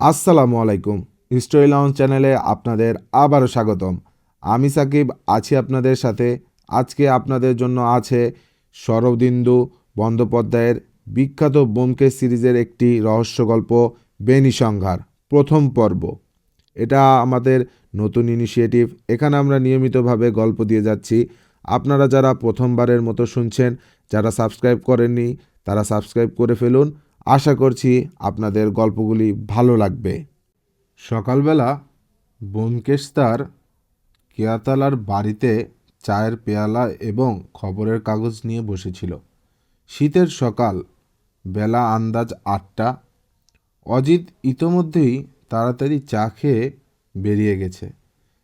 আসসালামু আলাইকুম। Story lounge চ্যানেলে আপনাদের আবারও স্বাগতম। আমি সাকিব আছি আপনাদের সাথে। আজকে আপনাদের জন্য আছে শরদিন্দু বন্দ্যোপাধ্যায়ের বিখ্যাত ব্যোমকেশ সিরিজের একটি রহস্য গল্প বেনি সংহার প্রথম পর্ব। এটা আমাদের নতুন ইনিশিয়েটিভ। এখানে আমরা নিয়মিতভাবে গল্প দিয়ে যাচ্ছি। আপনারা যারা প্রথমবারের মতো শুনছেন, যারা সাবস্ক্রাইব করেননি, তারা সাবস্ক্রাইব করে ফেলুন। আশা করছি আপনাদের গল্পগুলি ভালো লাগবে। সকালবেলা ব্যোমকেশ তার কেয়াতলার বাড়িতে চায়ের পেয়ালা এবং খবরের কাগজ নিয়ে বসেছিল। শীতের সকাল, বেলা আন্দাজ 8টা। অজিত ইতোমধ্যেই তাড়াতাড়ি চা খেয়ে বেরিয়ে গেছে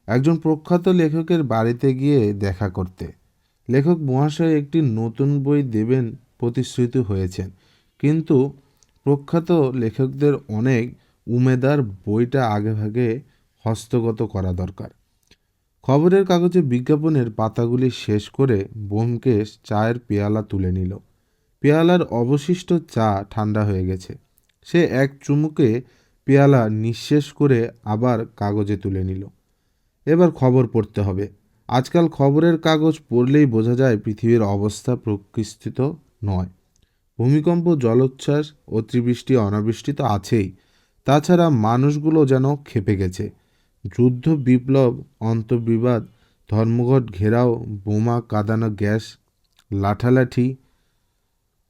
একজন প্রখ্যাত লেখকের বাড়িতে গিয়ে দেখা করতে। লেখক মহাশয় একটি নতুন বই দেবেন প্রতিশ্রুতি হয়েছেন, কিন্তু প্রখ্যাত লেখকদের অনেক উমেদার বইটা আগেভাগে হস্তগত করা দরকার। খবরের কাগজে বিজ্ঞাপনের পাতাগুলি শেষ করে ব্যোমকেশ চায়ের পেয়ালা তুলে নিল। পেয়ালার অবশিষ্ট চা ঠান্ডা হয়ে গেছে। সে এক চুমুকে পেয়ালা নিঃশেষ করে আবার কাগজে তুলে নিল। এবার খবর পড়তে হবে। আজকাল খবরের কাগজ পড়লেই বোঝা যায় পৃথিবীর অবস্থা প্রকৃষ্টিত নয়। ভূমিকম্প, জলোচ্ছ্বাস, অতিবৃষ্টি, অনাবৃষ্টি তো আছেই। তাছাড়া মানুষগুলো যেন ক্ষেপে গেছে। যুদ্ধ, বিপ্লব, অন্তর্বিবাদ, ধর্মঘট, ঘেরাও, বোমা, কাঁদানো গ্যাস, লাঠালাঠি।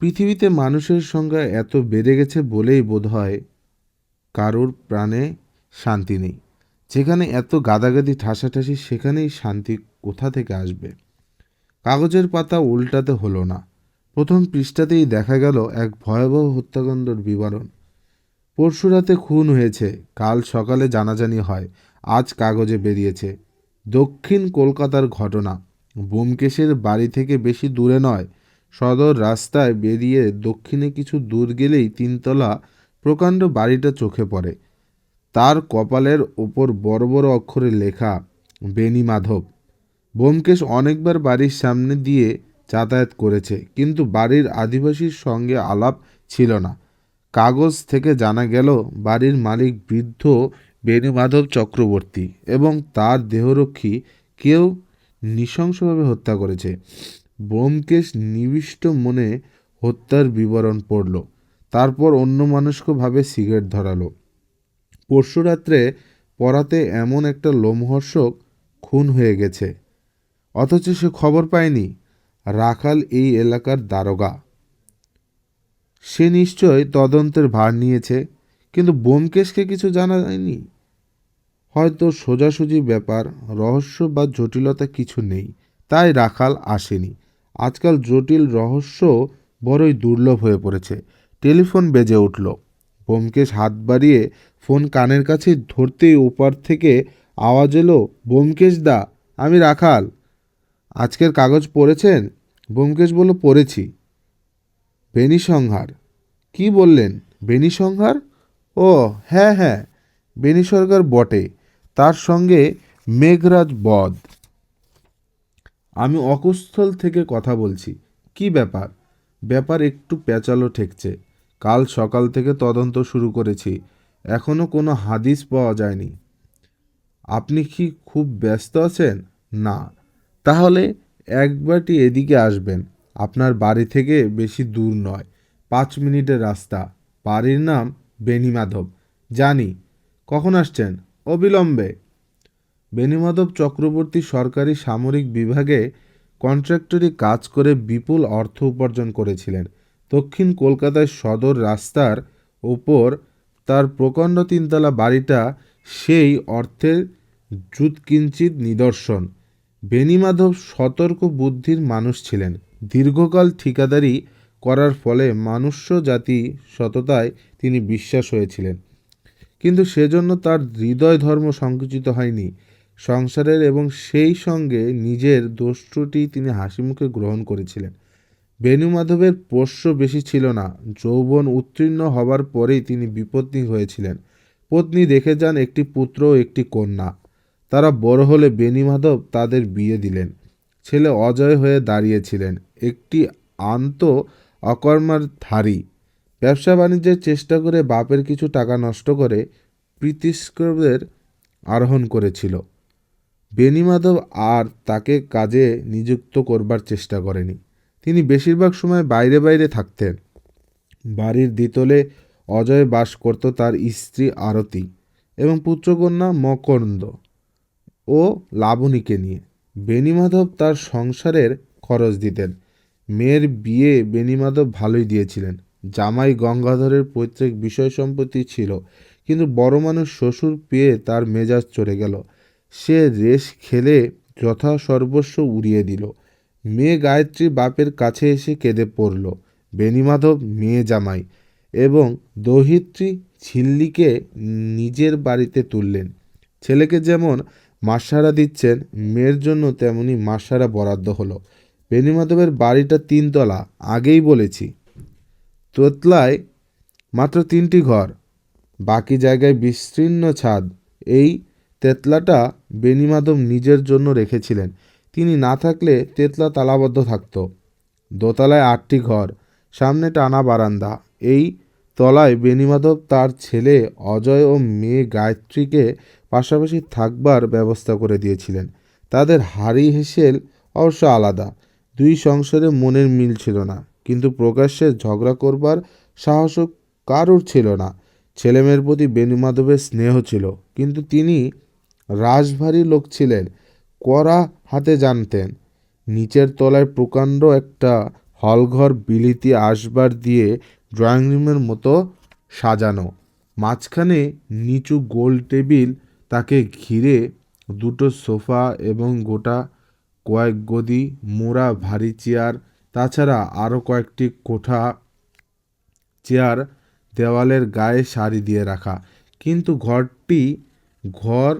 পৃথিবীতে মানুষের সংখ্যা এত বেড়ে গেছে বলেই বোধহয় কারোর প্রাণে শান্তি নেই। যেখানে এত গাদাগাদি ঠাসাঠাসি, সেখানেই শান্তি কোথা থেকে আসবে? কাগজের পাতা উল্টাতে হলো না। প্রথম পৃষ্ঠাতেই দেখা গেল এক ভয়াবহ হত্যাকাণ্ডের বিবরণ। পরশু রাতে খুন হয়েছে, কাল সকালে জানাজানি হয়, আজ কাগজে বেরিয়েছে। দক্ষিণ কলকাতার ঘটনা। ব্যোমকেশের বাড়ি থেকে বেশি দূরে নয়, সদর রাস্তায় বেরিয়ে দক্ষিণে কিছু দূর গেলেই 3তলা প্রকাণ্ড বাড়িটা চোখে পড়ে। তার কপালের ওপর বড় বড় অক্ষরে লেখা বেনি মাধব। ব্যোমকেশ অনেকবার বাড়ির সামনে দিয়ে যাতায়াত করেছে, কিন্তু বাড়ির আদিবাসীর সঙ্গে আলাপ ছিল না। কাগজ থেকে জানা গেল বাড়ির মালিক বৃদ্ধ বেণুমাধব চক্রবর্তী এবং তার দেহরক্ষী কেউ নৃশংসভাবে হত্যা করেছে। ব্যোমকেশ নিবিষ্ট মনে হত্যার বিবরণ পড়ল। তারপর অন্যমনস্কভাবে সিগারেট ধরালো। পরশু রাত্রে পড়াতে এমন একটা লোমহর্ষক খুন হয়ে গেছে, অথচ সে খবর পায়নি। রাখাল এই এলাকার দারোগা, সে নিশ্চয় তদন্তের ভার নিয়েছে, কিন্তু ব্যোমকেশকে কিছু জানা যায়নি। হয়তো সোজাসুজি ব্যাপার, রহস্য বা জটিলতা কিছু নেই, তাই রাখাল আসেনি। আজকাল জটিল রহস্য বড়ই দুর্লভ হয়ে পড়েছে। টেলিফোন বেজে উঠল। ব্যোমকেশ হাত বাড়িয়ে ফোন কানের কাছে ধরতেই ওপার থেকে আওয়াজ এলো, ব্যোমকেশ দা, আমি রাখাল। আজকের কাগজ পড়েছেন? ব্যোমকেশ বলল, পড়েছি। বেনি সংহার? কি বললেন, বেনি সংহার? ও হ্যাঁ হ্যাঁ, বেনি সরকার বটে, তার সঙ্গে মেঘরাজ বধ। আমি অকুস্থল থেকে কথা বলছি। কি ব্যাপার? ব্যাপার একটু পেঁচালো ঠেকছে। কাল সকাল থেকে তদন্ত শুরু করেছি, এখনো কোনো হাদিস পাওয়া যায়নি। আপনি কি খুব ব্যস্ত আছেন? না। তাহলে একবারটি এদিকে আসবেন। আপনার বাড়ি থেকে বেশি দূর নয়, 5 মিনিটের রাস্তা। বাড়ির নাম বেণীমাধব। জানি। কখন আসছেন? অবিলম্বে। বেণীমাধব চক্রবর্তী সরকারি সামরিক বিভাগে কন্ট্রাক্টরি কাজ করে বিপুল অর্থ উপার্জন করেছিলেন। দক্ষিণ কলকাতায় সদর রাস্তার ওপর তার প্রকাণ্ড 3তলা বাড়িটা সেই অর্থের যৎকিঞ্চিৎ নিদর্শন। বেণীমাধব সতর্ক বুদ্ধির মানুষ ছিলেন। দীর্ঘকাল ঠিকাদারি করার ফলে মনুষ্য জাতি সততায় তিনি বিশ্বাস হয়েছিলেন, কিন্তু সেজন্য তার হৃদয় ধর্ম সংকুচিত হয়নি। সংসারের এবং সেই সঙ্গে নিজের দোষ ত্রুটি তিনি হাসিমুখে গ্রহণ করেছিলেন। বেণুমাধবের পোষ্য বেশি ছিল না। যৌবন উত্তীর্ণ হবার পরেই তিনি বিপত্নী হয়েছিলেন। পত্নী রেখে যান একটি পুত্র ও একটি কন্যা। তারা বড় হলে বেণীমাধব তাদের বিয়ে দিলেন। ছেলে অজয় হয়ে দাঁড়িয়েছিলেন, একটি আন্ত অকর্মার ধারী। ব্যবসা বাণিজ্যের চেষ্টা করে বাপের কিছু টাকা নষ্ট করে প্রিতিস্কদের আরোহণ করেছিল। বেণীমাধব আর তাকে কাজে নিযুক্ত করবার চেষ্টা করেনি। তিনি বেশিরভাগ সময় বাইরে বাইরে থাকতেন। বাড়ির দ্বিতলে অজয় বাস করত তার স্ত্রী আরতি এবং পুত্রকন্যা মকরন্দ ও লাবণীকে নিয়ে। বেণীমাধব তার সংসারের খরচ দিতেন। মেয়ের বিয়ে বেণীমাধব ভালোই দিয়েছিলেন। জামাই গঙ্গাধরের পৈতৃক বিষয় সম্পত্তি ছিল, কিন্তু বড় মানুষ শ্বশুর পেয়ে তার মেজাজ চড়ে গেল। সে রেশ খেলে যথা সর্বস্ব উড়িয়ে দিল। মেয়ে গায়ত্রী বাপের কাছে এসে কেঁদে পড়ল। বেণীমাধব মেয়ে জামাই এবং দৌহিত্রী ঝিল্লিকে নিজের বাড়িতে তুললেন। ছেলেকে যেমন মাসারা দিচ্ছেন, মেয়ের জন্য তেমনি মাসারা বরাদ্দ হলো। বেণীমাধবের বাড়িটা 3 তলা, আগেই বলেছি। তোতলায় মাত্র 3টি ঘর, বাকি জায়গায় বিস্তীর্ণ ছাদ। এই তেতলাটা বেণীমাধব নিজের জন্য রেখেছিলেন। তিনি না থাকলে তেতলা তালাবদ্ধ থাকত। দোতলায় 8টি ঘর, সামনে টানা বারান্দা। এই তলায় বেণীমাধব তার ছেলে অজয় ও মেয়ে গায়ত্রীকে পাশাপাশি থাকবার ব্যবস্থা করে দিয়েছিলেন। তাদের হাড়ি হেসেল অবশ্য আলাদা। দুই সংসারে মনের মিল ছিল না, কিন্তু প্রকাশ্যে ঝগড়া করবার সাহসও কারুর ছিল না। ছেলেমেয়ের প্রতি বেণীমাধবের স্নেহ ছিল, কিন্তু তিনি রাশভারী লোক ছিলেন, কড়া হাতে জানতেন। নিচের তলায় প্রকাণ্ড একটা হলঘর, বিলিতি আসবাব দিয়ে ড্রয়িং রুমের মতো সাজানো। মাঝখানে নিচু গোল টেবিল, তাকে ঘিরে 2টো সোফা এবং গোটা কয়েক গদি মোড়া ভারী চেয়ার। তাছাড়া আরও কয়েকটি কোঠা চেয়ার দেওয়ালের গায়ে সারি দিয়ে রাখা। কিন্তু ঘর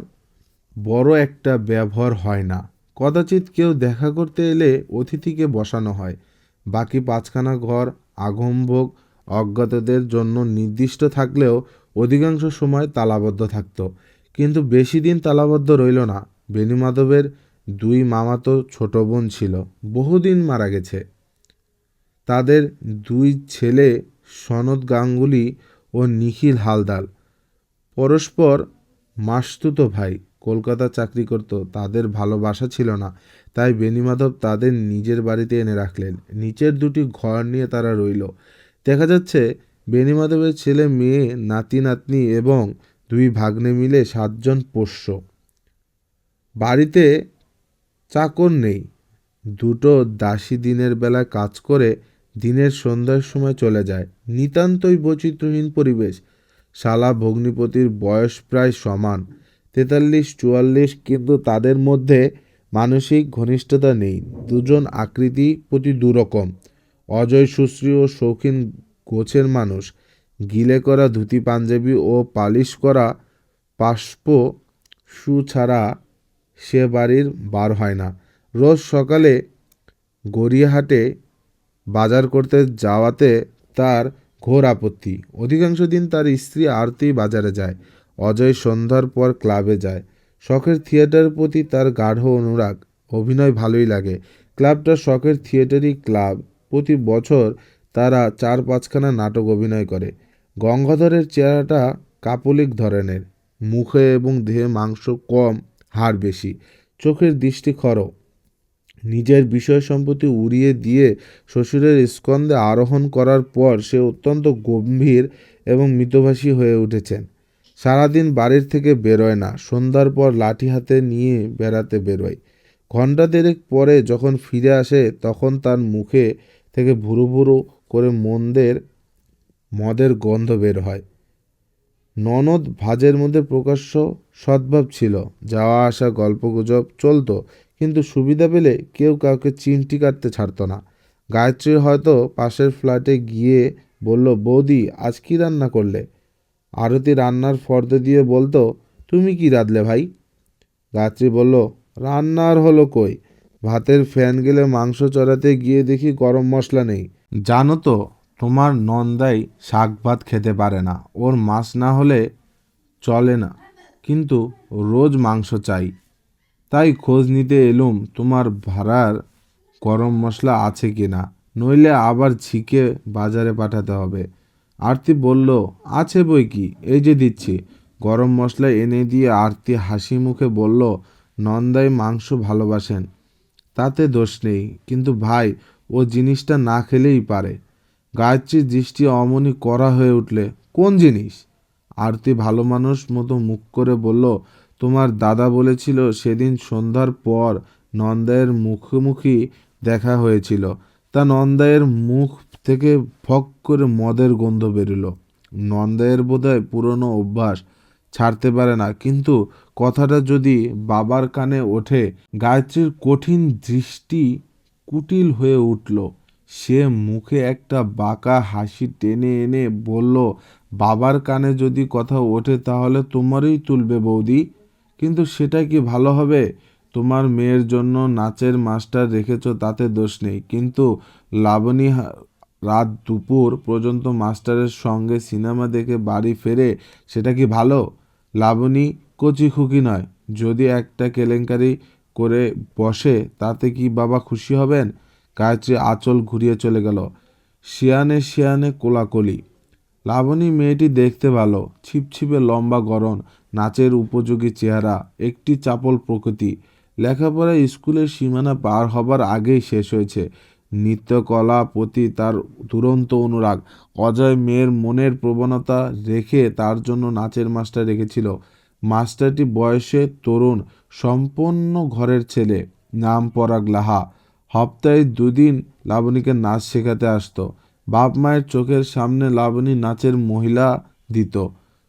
বড় একটা ব্যবহার হয় না। কদাচিৎ কেউ দেখা করতে এলে অতিথিকে বসানো হয়। বাকি 5খানা ঘর আগম্ভোগ অজ্ঞাতদের জন্য নির্দিষ্ট থাকলেও অধিকাংশ সময় তালাবদ্ধ থাকত। কিন্তু বেশি দিন তালাবদ্ধ রইল না। বেণীমাধবের 2 মামাতো ছোট বোন ছিল, বহুদিন মারা গেছে। তাদের 2 ছেলে সনৎ গাঙ্গুলি ও নিখিল হালদার, পরস্পর মাসতুতো ভাই, কলকাতা চাকরি করত। তাদের ভালোবাসা ছিল না, তাই বেণীমাধব তাদের নিজের বাড়িতে এনে রাখলেন। নিচের 2টি ঘর নিয়ে তারা রইল। দেখা যাচ্ছে বেণীমাধবের ছেলে মেয়ে, নাতি নাতনি এবং 2 ভাগ্নে মিলে 7 জন পোষ্য। বাড়িতে চাকর নেই। 2টো দাসী দিনের বেলায় কাজ করে দিনের সন্ধ্যার সময় চলে যায়। নিতান্তই বৈচিত্র্যহীন পরিবেশ। শালা ভগ্নিপতির বয়স প্রায় সমান, 43-44, কিন্তু তাদের মধ্যে মানসিক ঘনিষ্ঠতা নেই। 2 জন আকৃতি প্রতি 2 রকম। অজয় সুশ্রী ও শৌখিন গোছের মানুষ। গিলে করা ধুতি পাঞ্জাবি ও পালিশ করা পাশপ শু ছাড়া সে বাড়ির বার হয় না। রোজ সকালে গড়িয়াহাটে বাজার করতে যাওয়াতে তার ঘোর আপত্তি। অধিকাংশ দিন তার স্ত্রী আরতি বাজারে যায়। অজয় সন্ধ্যার পর ক্লাবে যায়। শখের থিয়েটারের প্রতি তার গাঢ় অনুরাগ। অভিনয় ভালোই লাগে। ক্লাবটা শখের থিয়েটারই ক্লাব। প্রতি বছর তারা 4-5খানা নাটক অভিনয় করে। গঙ্গাধরের চেহারাটা কাপলিক ধরনের, মুখে এবং দেহে মাংস কম, হাড় বেশি, চোখের দৃষ্টি খর। নিজের বিষয় সম্পত্তি উড়িয়ে দিয়ে শ্বশুরের স্কন্ধে আরোহণ করার পর সে অত্যন্ত গম্ভীর এবং মিতভাষী হয়ে উঠেছেন। সারাদিন বাড়ির থেকে বেরোয় না। সন্ধ্যার পর লাঠি হাতে নিয়ে বেড়াতে বেরোয়। ঘণ্টা 3 পরে যখন ফিরে আসে, তখন তার মুখে থেকে ভুরু ভুরু করে মদের গন্ধ বের হয়। ননদ ভাজের মধ্যে প্রকাশ্য সদ্ভাব ছিল। যাওয়া আসা গল্পগুজব চলত, কিন্তু সুবিধা পেলে কেউ কাউকে চিমটি কাটতে ছাড়ত না। গায়ত্রী হয়তো পাশের ফ্ল্যাটে গিয়ে বলল, বৌদি আজ কী রান্না করলে? আরতি রান্নার ফর্দ দিয়ে বলতো, তুমি কি রাঁধলে ভাই? গায়ত্রী বলল, রান্না আর হলো কই, ভাতের ফ্যান গেলে মাংস চড়াতে গিয়ে দেখি গরম মশলা নেই। জানো তো তোমার নন্দাই শাক ভাত খেতে পারে না, ওর মাছ না হলে চলে না, কিন্তু রোজ মাংস চাই। তাই খোঁজ নিতে এলুম তোমার ভাড়ার গরম মশলা আছে কি না, নইলে আবার ঝিকে বাজারে পাঠাতে হবে। আরতি বলল, আছে বই কি, এই যে দিচ্ছি। গরম মশলা এনে দিয়ে আরতি হাসি মুখে বলল, নন্দাই মাংস ভালোবাসেন, তাতে দোষ নেই, কিন্তু ভাই ও জিনিসটা না খেলেই পারে। গায়ত্রীর দৃষ্টি অমনি কড়া হয়ে উঠলে, কোন জিনিস? আরতি ভালো মানুষ মতো মুখ করে বলল, তোমার দাদা বলেছিল সেদিন সন্ধ্যার পর নন্দায়ের মুখোমুখি দেখা হয়েছিল। তা নন্দায়ের মুখ থেকে ফক করে মদের গন্ধ বেরোলো। নন্দায়ের বোধহয় পুরনো অভ্যাস, ছাড়তে পারে না, কিন্তু কথাটা যদি বাবার কানে ওঠে। গায়ত্রীর কঠিন দৃষ্টি কুটিল হয়ে উঠল। সে মুখে একটা বাঁকা হাসি টেনে এনে বলল, বাবার কানে যদি কথা ওঠে তাহলে তোমারই তুলবে বৌদি, কিন্তু সেটা কি ভালো হবে? তোমার মেয়ের জন্য নাচের মাস্টার রেখেছ, তাতে দোষ নেই, কিন্তু লাবণী রাত দুপুর পর্যন্ত মাস্টারের সঙ্গে সিনেমা দেখে বাড়ি ফেরে, সেটা কি ভালো? লাবণী কচি খুকি নয়, যদি একটা কেলেঙ্কারি করে বসে তাতে কি বাবা খুশি হবেন? গায়ত্রী আঁচল ঘুরিয়ে চলে গেল। শিয়ানে শিয়ানে কোলাকুলি। লাবণী মেয়েটি দেখতে ভালো, ছিপছিপে লম্বা গড়ন, নাচের উপযোগী চেহারা, একটি চাপল প্রকৃতি। লেখাপড়া স্কুলের সীমানা পার হবার আগেই শেষ হয়েছে। নৃত্যকলা প্রতি তার দুরন্ত অনুরাগ। অজয় মেয়ের মনের প্রবণতা রেখে তার জন্য নাচের মাস্টার রেখেছিল। মাস্টারটি বয়সে তরুণ, সম্পন্ন ঘরের ছেলে, নাম পরাগ লাহা। সপ্তাহে দুদিন লাবণীকে নাচ শেখাতে আসতো। বাপ মায়ের চোখের সামনে লাবণী নাচের মহিলা দিত।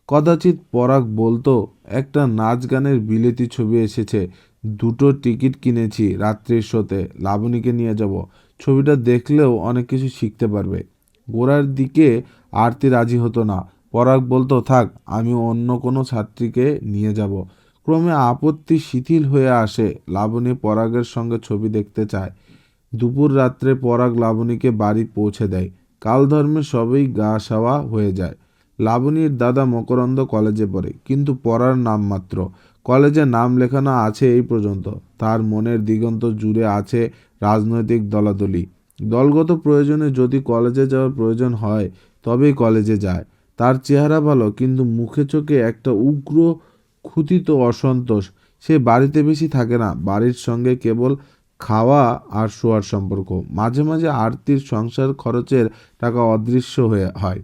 কদাচিৎ পরাগ বলতো, একটা নাচ গানের বিলেতি ছবি এসেছে, দুটো টিকিট কিনেছি, রাত্রির শোতে লাবণীকে নিয়ে যাব, ছবিটা দেখলেও অনেক কিছু শিখতে পারবে। গোড়ার দিকে আরতি রাজি হতো না। পরাগ বলতো, থাক, আমি অন্য কোনো ছাত্রীকে নিয়ে যাব। ক্রমে আপত্তি শিথিল হয়ে আসে। লাবণী পরাগের সঙ্গে ছবি দেখতে চায়। দুপুর রাত্রে পরাগ লাবণীকে বাড়ি পৌঁছে দেয়। কালধর্মে সবই গা সাওয়া হয়ে যায়। লাবণীর দাদা মকরন্দ কলেজে পড়ে, কিন্তু পড়ার নামমাত্র। কলেজে নাম লেখানো আছে এই পর্যন্ত। তার মনের দিগন্ত জুড়ে আছে রাজনৈতিক দলাদলি। দলগত প্রয়োজনে যদি কলেজে যাওয়ার প্রয়োজন হয় তবেই কলেজে যায়। তার চেহারা ভালো, কিন্তু মুখে চোখে একটা উগ্র ক্ষুধিত অসন্তোষ। সে বাড়িতে বেশি থাকে না, বাড়ির সঙ্গে কেবল খাওয়া আর শোয়ার সম্পর্ক। মাঝে মাঝে আরতির সংসার খরচের টাকা অদৃশ্য হয়ে হয়।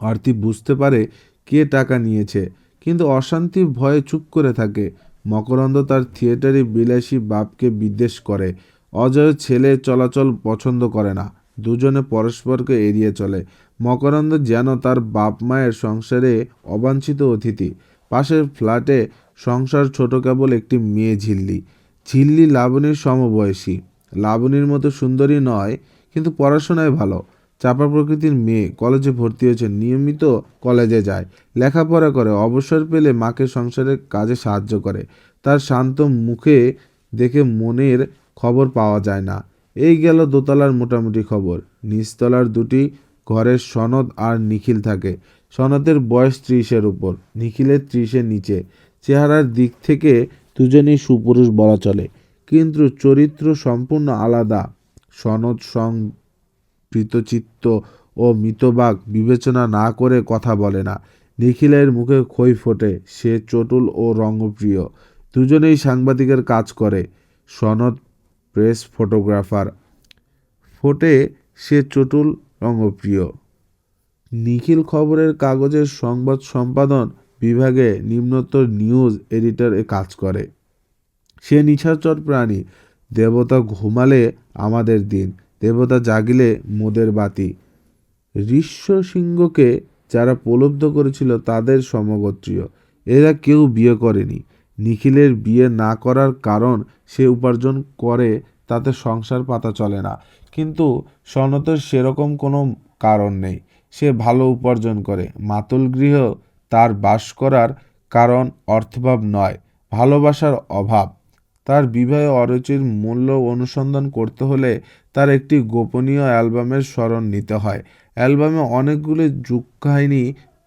আরতি বুঝতে পারে কে টাকা নিয়েছে, কিন্তু অশান্তির ভয়ে চুপ করে থাকে। মকরন্দ তার থিয়েটারে বিলাসী বাপকে বিদ্বেষ করে। অজয় ছেলে চলাচল পছন্দ করে না। দুজনে পরস্পরকে এড়িয়ে চলে। মকরন্দ যেন তার বাপ মায়ের সংসারে অবাঞ্ছিত অতিথি। পাশের ফ্ল্যাটে সংসার ছোট, কেবল একটি মেয়ে ঝিল্লি। ঝিল্লি লাবণীর সমবয়সী। লাবণীর মতো সুন্দরী নয়, কিন্তু পড়াশোনায় ভালো। চাপা প্রকৃতির মেয়ে, কলেজে ভর্তি হয়েছে, নিয়মিত কলেজে যায়, লেখাপড়া করে, অবসর পেলে মাকে সংসারের কাজে সাহায্য করে। তার শান্ত মুখে দেখে মনের খবর পাওয়া যায় না। এই গেল দোতলার মোটামুটি খবর। নিচতলার দুটি ঘরের সনদ আর নিখিল থাকে। সনদের বয়স 30-এর উপর, নিখিলের 30-এর নিচে। চেহারার দিক থেকে দুজনেই সুপুরুষ বলা চলে, কিন্তু চরিত্র সম্পূর্ণ আলাদা। সনদ প্রীতচিত্ত ও মিতবাক বিবেচনা না করে কথা বলে না। নিখিলের মুখে খই ফোটে, সে চটুল ও রঙ্গপ্রিয়। দুজনেই সাংবাদিকের কাজ করে। সনদ প্রেস ফটোগ্রাফার। ফোটে, সে চটুল, রঙ্গপ্রিয়। নিখিল খবরের কাগজের সংবাদ সম্পাদন বিভাগে নিম্নতর নিউজ এডিটর এ কাজ করে। সে নিশাচর প্রাণী। দেবতা ঘুমালে আমাদের দিন, দেবতা জাগিলে মোদের বাতি। ঋষ্যশৃঙ্গকে যারা প্রলুব্ধ করেছিল তাদের সমগোত্রীয়। এরা কেউ বিয়ে করেনি। নিখিলের বিয়ে না করার কারণ, সে উপার্জন করে, তাতে সংসার পাতা চলে না। কিন্তু সনতের সেরকম কোনো কারণ নেই। সে ভালো উপার্জন করে। মাতুল গৃহ তার বাস করার কারণ অর্থভাব নয়, ভালোবাসার অভাব। তার বিবাহে অরুচির মূল্য অনুসন্ধান করতে হলে তার একটি গোপনীয় অ্যালবামের স্মরণ নিতে হয়। অ্যালবামে অনেকগুলি যুগকাহিনী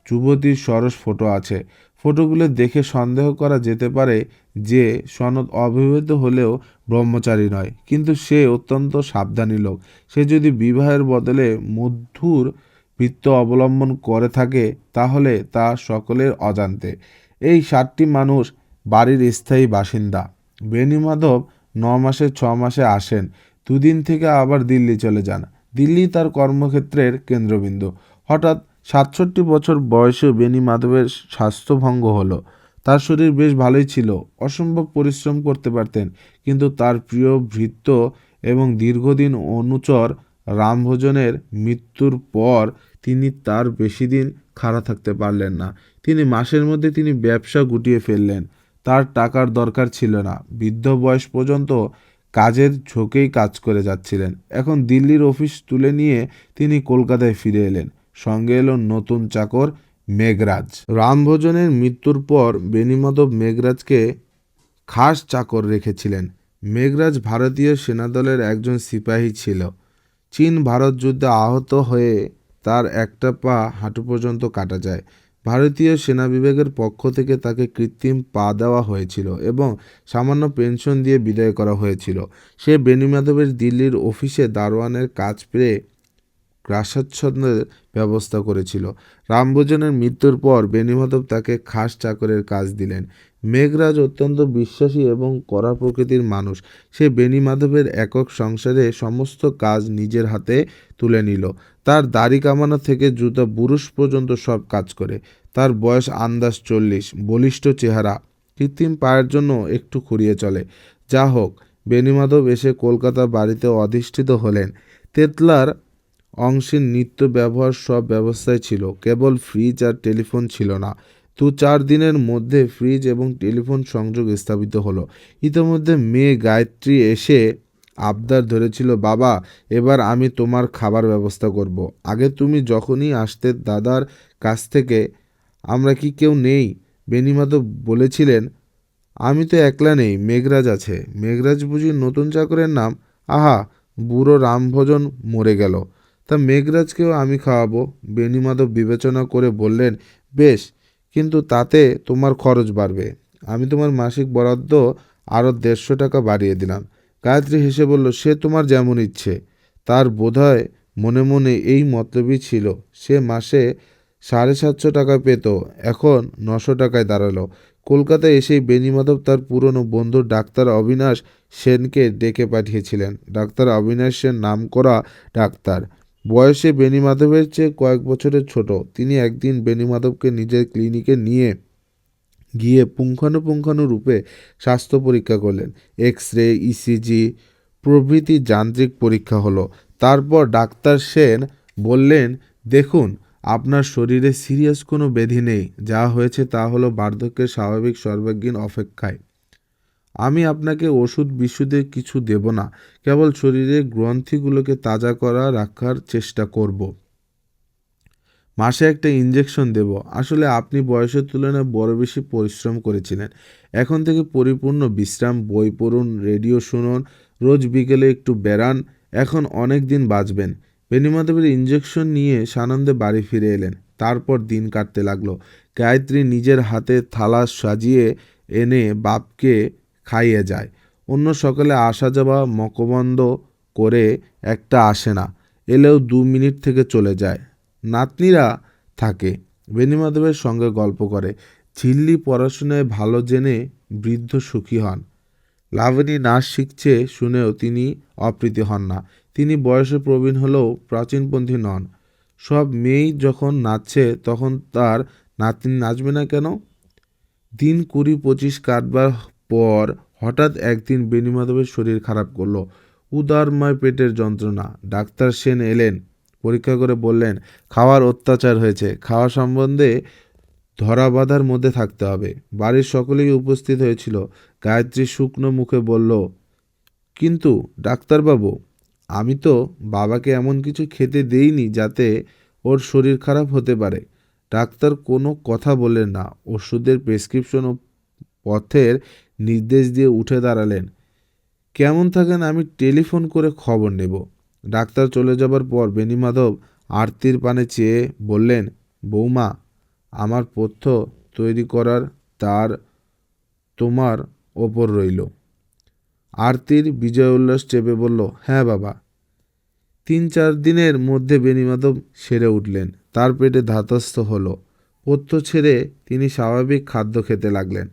যুবতীর সরস ফটো আছে। ফটোগুলো দেখে সন্দেহ করা যেতে পারে যে সনদ অবিবাহিত হলেও ব্রহ্মচারী নয়, কিন্তু সে অত্যন্ত সাবধানী লোক। সে যদি বিবাহের বদলে মধুর বৃত্ত অবলম্বন করে থাকে তাহলে তা সকলের অজান্তে। এই 7টি মানুষ বাড়ির স্থায়ী বাসিন্দা। বেণীমাধব 9 মাসে 6 মাসে আসেন, দুদিন থেকে আবার দিল্লি চলে যান। দিল্লি তার কর্মক্ষেত্রের কেন্দ্রবিন্দু। হঠাৎ 67 বছর বয়সে বেণীমাধবের স্বাস্থ্যভঙ্গ হলো। তার শরীর বেশ ভালোই ছিল, অসম্ভব পরিশ্রম করতে পারতেন, কিন্তু তার প্রিয় ভৃত্য এবং দীর্ঘদিন অনুচর রামভোজনের মৃত্যুর পর তিনি তার বেশি দিন খাড়া থাকতে পারলেন না। মাসের মধ্যে তিনি ব্যবসা গুটিয়ে ফেললেন। তার টাকার দরকার ছিল না। বৃদ্ধ বয়স পর্যন্ত কাজের ঝোঁকেই কাজ করে যাচ্ছিলেন। এখন দিল্লির অফিস তুলে নিয়ে তিনি কলকাতায় ফিরে এলেন। সঙ্গে এলো নতুন চাকর মেঘরাজ। রামভোজনের মৃত্যুর পর বেণীমাধব মেঘরাজকে খাস চাকর রেখেছিলেন। মেঘরাজ ভারতীয় সেনাদলের একজন সিপাহী ছিল। চীন ভারত যুদ্ধে আহত হয়ে তার একটা পা হাঁটু পর্যন্ত কাটা যায়। ভারতীয় সেনা বিভাগের পক্ষ থেকে তাকে কৃত্রিম পা দেওয়া হয়েছিল এবং সামান্য পেনশন দিয়ে বিদায় করা হয়েছিল। সে বেণীমাধবের দিল্লির অফিসে দারোয়ানের কাজ পেয়ে গ্রাসাচ্ছন্দের ব্যবস্থা করেছিল। রামভোজনের মৃত্যুর পর বেণীমাধব তাকে খাস চাকরের কাজ দিলেন। মেঘরাজ অত্যন্ত বিশ্বাসী এবং কড়া প্রকৃতির মানুষ। সে বেণীমাধবের একক সংসারে সমস্ত কাজ নিজের হাতে তুলে নিল। তার দাড়ি কামানো থেকে জুতা বুরুশ পর্যন্ত সব কাজ করে। তার বয়স আন্দাজ 40, বলিষ্ঠ চেহারা, কৃত্রিম পায়ের জন্য একটু খুঁড়িয়ে চলে। যা হোক, বেণীমাধব এসে কলকাতা বাড়িতে অধিষ্ঠিত হলেন। তেতলার অংশের নিত্য ব্যবহার সব ব্যবস্থাই ছিল, কেবল ফ্রিজ আর টেলিফোন ছিল না। 2-4 দিনের মধ্যে ফ্রিজ এবং টেলিফোন সংযোগ স্থাপিত হলো। ইতিমধ্যে মেয়ে গায়ত্রী এসে আবদার ধরেছিল, বাবা, এবার আমি তোমার খাবার ব্যবস্থা করব। আগে তুমি যখনই আসতে দাদার কাছ থেকে, আমরা কি কেউ নেই? বেণীমাধব বলেছিলেন, আমি তো একলা নেই, মেঘরাজ আছে। মেঘরাজ বুঝি নতুন চাকরের নাম? আহা, বুড়ো রামভোজন মরে গেল, তা মেঘরাজকেও আমি খাওয়াবো। বেণীমাধব বিবেচনা করে বললেন, বেশ, কিন্তু তাতে তোমার খরচ বাড়বে। আমি তোমার মাসিক বরাদ্দ আরও 150 টাকা বাড়িয়ে দিলাম। গায়ত্রী হেসে বলল, সে তোমার যেমন ইচ্ছে। তার বোধহয় মনে মনে এই মতলবই ছিল। সে মাসে 750 টাকা পেত, এখন 900 টাকায় দাঁড়ালো। কলকাতায় এসেই বেণীমাধব তার পুরনো বন্ধু ডাক্তার অবিনাশ সেনকে ডেকে পাঠিয়েছিলেন। ডাক্তার অবিনাশ সেন নামকরা ডাক্তার, বয়সে বেণীমাধবের চেয়ে কয়েক বছরের ছোট। তিনি একদিন বেণীমাধবকে নিজের ক্লিনিকে নিয়ে গিয়ে পুঙ্খানুপুঙ্খানুরূপে স্বাস্থ্য পরীক্ষা করলেন। এক্স-রে, ইসিজি প্রভৃতি যান্ত্রিক পরীক্ষা হলো। তারপর ডাক্তার সেন বললেন, দেখুন, আপনার শরীরে সিরিয়াস কোনো ব্যাধি নেই। যা হয়েছে তা হলো বার্ধক্যের স্বাভাবিক সর্বাঙ্গীন অপেক্ষায়। আমি আপনাকে ওষুধ বিশুদ্ধে কিছু দেব না, কেবল শরীরের গ্রন্থিগুলোকে তাজা করা রাখার চেষ্টা করব। মাসে একটা ইঞ্জেকশন দেব। আসলে আপনি বয়সের তুলনায় বড় বেশি পরিশ্রম করেছিলেন। এখন থেকে পরিপূর্ণ বিশ্রাম, বই পড়ুন, রেডিও শুনুন, রোজ বিকেলে একটু বেড়ান। এখন অনেক দিন বাঁচবেন। বেণীমাধবের ইঞ্জেকশন নিয়ে সানন্দে বাড়ি ফিরে এলেন। তারপর দিন কাটতে লাগলো। গায়ত্রী নিজের হাতে থালা সাজিয়ে এনে বাপকে খাইয়ে যায়। অন্য সকালে আসা যাওয়া মকবন্ধ করে একটা আসে না, এলেও 2 মিনিট থেকে চলে যায়। নাতনিরা থাকে, বেণীমাধবের সঙ্গে গল্প করে। ঝিল্লি পড়াশোনায় ভালো জেনে বৃদ্ধ সুখী হন। লাবণী নাচ শিখছে শুনেও তিনি অপ্রীতি হন না। তিনি বয়সে প্রবীণ হলেও প্রাচীনপন্থী নন। সব মেয়েই যখন নাচছে, তখন তার নাতনি নাচবে না কেন? দিন 20-25 কাটবার পর হঠাৎ একদিন বেণীমাধবের শরীর খারাপ করলো। উদারময় পেটের যন্ত্রণা। ডাক্তার সেন এলেন, পরীক্ষা করে বললেন, খাওয়ার অত্যাচার হয়েছে, খাওয়া সম্বন্ধে ধরা বাঁধার মধ্যে থাকতে হবে। বাড়ির সকলেই উপস্থিত হয়েছিল। গায়ত্রী শুকনো মুখে বলল, কিন্তু ডাক্তারবাবু, আমি তো বাবাকে এমন কিছু খেতে দেইনি যাতে ওর শরীর খারাপ হতে পারে। ডাক্তার কোনো কথা বললেন না, ওষুধের প্রেসক্রিপশন ও পথের নির্দেশ দিয়ে উঠে দাঁড়ালেন। কেমন থাকেন আমি টেলিফোন করে খবর নেব। ডাক্তার চলে যাবার পর বেণীমাধব আরতির পানে চেয়ে বললেন, বৌমা, আমার পথ্য তৈরি করার তার তোমার ওপর রইল। আরতির বিজয় উল্লাস চেপে বলল, হ্যাঁ বাবা। 3-4 দিনের মধ্যে বেণীমাধব সেরে উঠলেন। তার পেটে ধাতস্থ হলো। পথ্য ছেড়ে তিনি স্বাভাবিক খাদ্য খেতে লাগলেন।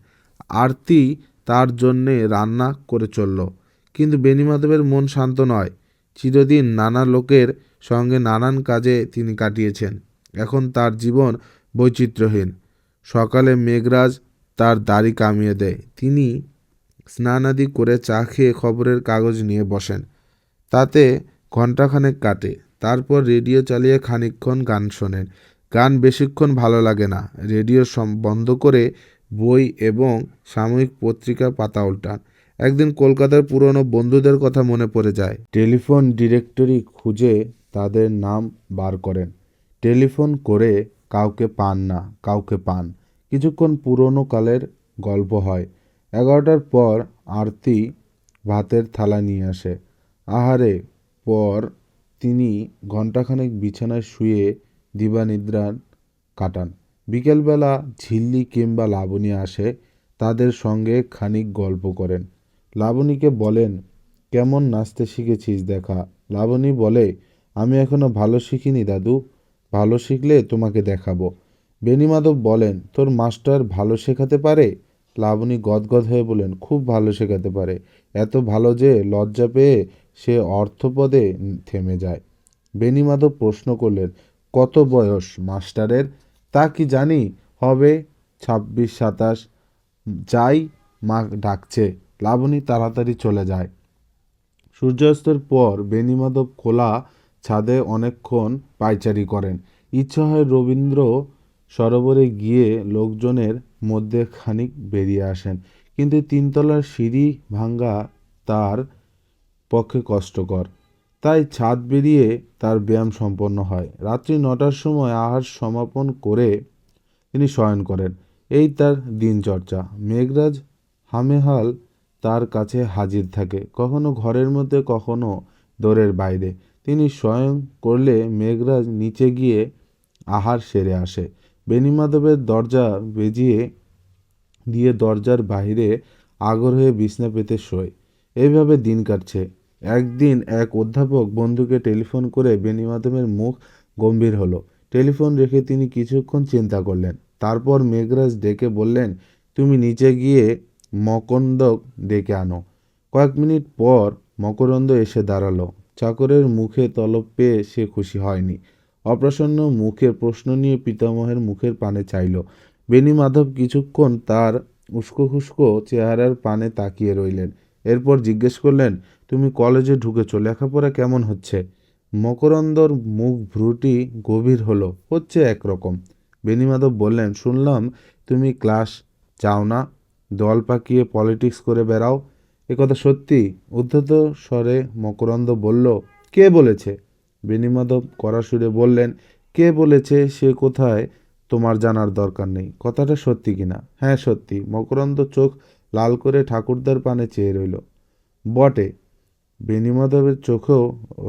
আরতি তার জন্যে রান্না করে চলল। কিন্তু বেণীমাধবের মন শান্ত নয়। চিরদিন নানা লোকের সঙ্গে নানান কাজে তিনি কাটিয়েছেন। এখন তার জীবন বৈচিত্র্যহীন। সকালে মেঘরাজ তার দাড়ি কামিয়ে দেয়। তিনি স্নানাদি করে চা খেয়ে খবরের কাগজ নিয়ে বসেন। তাতে ঘণ্টাখানেক কাটে। তারপর রেডিও চালিয়ে খানিকক্ষণ গান শোনেন। গান বেশিক্ষণ ভালো লাগে না। রেডিও বন্ধ করে বই এবং সাময়িক পত্রিকার পাতা উল্টান। একদিন কলকাতার পুরনো বন্ধুদের কথা মনে পড়ে যায়। টেলিফোন ডিরেক্টরি খুঁজে তাদের নাম বার করেন। টেলিফোন করে কাউকে পান না, কাউকে পান। কিছুক্ষণ পুরনো কালের গল্প হয়। 11টার পর আরতি ভাতের থালা নিয়ে আসে। আহারে পর তিনি ঘণ্টাখানেক বিছানায় শুয়ে দিবানিদ্রা কাটান। বিকেলবেলা ঝিল্লি কিংবা লাবণী আসে। তাদের সঙ্গে খানিক গল্প করেন। লাবণীকে বলেন, কেমন নাচতে শিখেছিস দেখা। লাবণী বলে, আমি এখনো ভালো শিখিনি দাদু, ভালো শিখলে তোমাকে দেখাবো। বেণীমাধব বলেন, তোর মাস্টার ভালো শেখাতে পারে? লাবণী গদগদ হয়ে বলেন, খুব ভালো শেখাতে পারে, এত ভালো যে লজ্জা পেয়ে সে অর্থপদে থেমে যায়। বেণীমাধব প্রশ্ন করলেন, কত বয়স মাস্টারের? তা কি জানি, হবে 26-27। যাই, মা ডাকছে। লাবণী তাড়াতাড়ি চলে যায়। সূর্যাস্তের পর বেণীমাধব খোলা ছাদে অনেকক্ষণ পায়চারি করেন। ইচ্ছা হয় রবীন্দ্র সরোবরে গিয়ে লোকজনের মধ্যে খানিক বেরিয়ে আসেন, কিন্তু 3তলার সিঁড়ি ভাঙা তার পক্ষে কষ্টকর। তাই ছাদ বেরিয়ে তার ব্যায়াম সম্পন্ন হয়। রাত্রি 9টার সময় আহার সমাপন করে তিনি শয়ন করেন। এই তার দিনচর্যা। মেঘরাজ হামেহাল তার কাছে হাজির থাকে, কখনো ঘরের মধ্যে, কখনো দোরের বাইরে। তিনি শয়ন করলে মেঘরাজ নিচে গিয়ে আহার সেরে আসে। বেণীমাধবের দরজা বেজিয়ে দিয়ে দরজার বাইরে আগর হয়ে বিছনা পেতে শোয়। এইভাবে দিন কাটছে। একদিন এক অধ্যাপক বন্ধুকে টেলিফোন করে বেণীমাধবের মুখ গম্ভীর হলো। টেলিফোন রেখে তিনি কিছুক্ষণ চিন্তা করলেন। তারপর মেঘরাজ ডেকে বললেন, তুমি নিচে গিয়ে মকরন্দক ডেকে আনো। কয়েক মিনিট পর মকরন্দ এসে দাঁড়ালো। চাকরের মুখে তলব পেয়ে সে খুশি হয়নি। অপ্রসন্ন মুখে প্রশ্ন নিয়ে পিতামহের মুখের পানে চাইল। বেণীমাধব কিছুক্ষণ তার উস্কো খুস্কো চেহারার পানে তাকিয়ে রইলেন। এরপর জিজ্ঞেস করলেন, তুমি কলেজে ঢুকেছ, লেখাপড়া কেমন হচ্ছে? মকরন্দর মুখ ভ্রুটি গভীর হলো। হচ্ছে একরকম। বেণীমাধব বললেন, শুনলাম তুমি ক্লাস যাও না, দল পাকিয়ে পলিটিক্স করে বেড়াও। একথা সত্যি? উদ্ধত স্বরে মকরন্দ বলল, কে বলেছে? বেণীমাধব কড়া সুরে বললেন, কে বলেছে সে কোথায় তোমার জানার দরকার নেই। কথাটা সত্যি কিনা? হ্যাঁ সত্যি। মকরন্দ চোখ লাল করে ঠাকুরদার পানে চেয়ে রইল। বটে। বেণীমাধবের চোখেও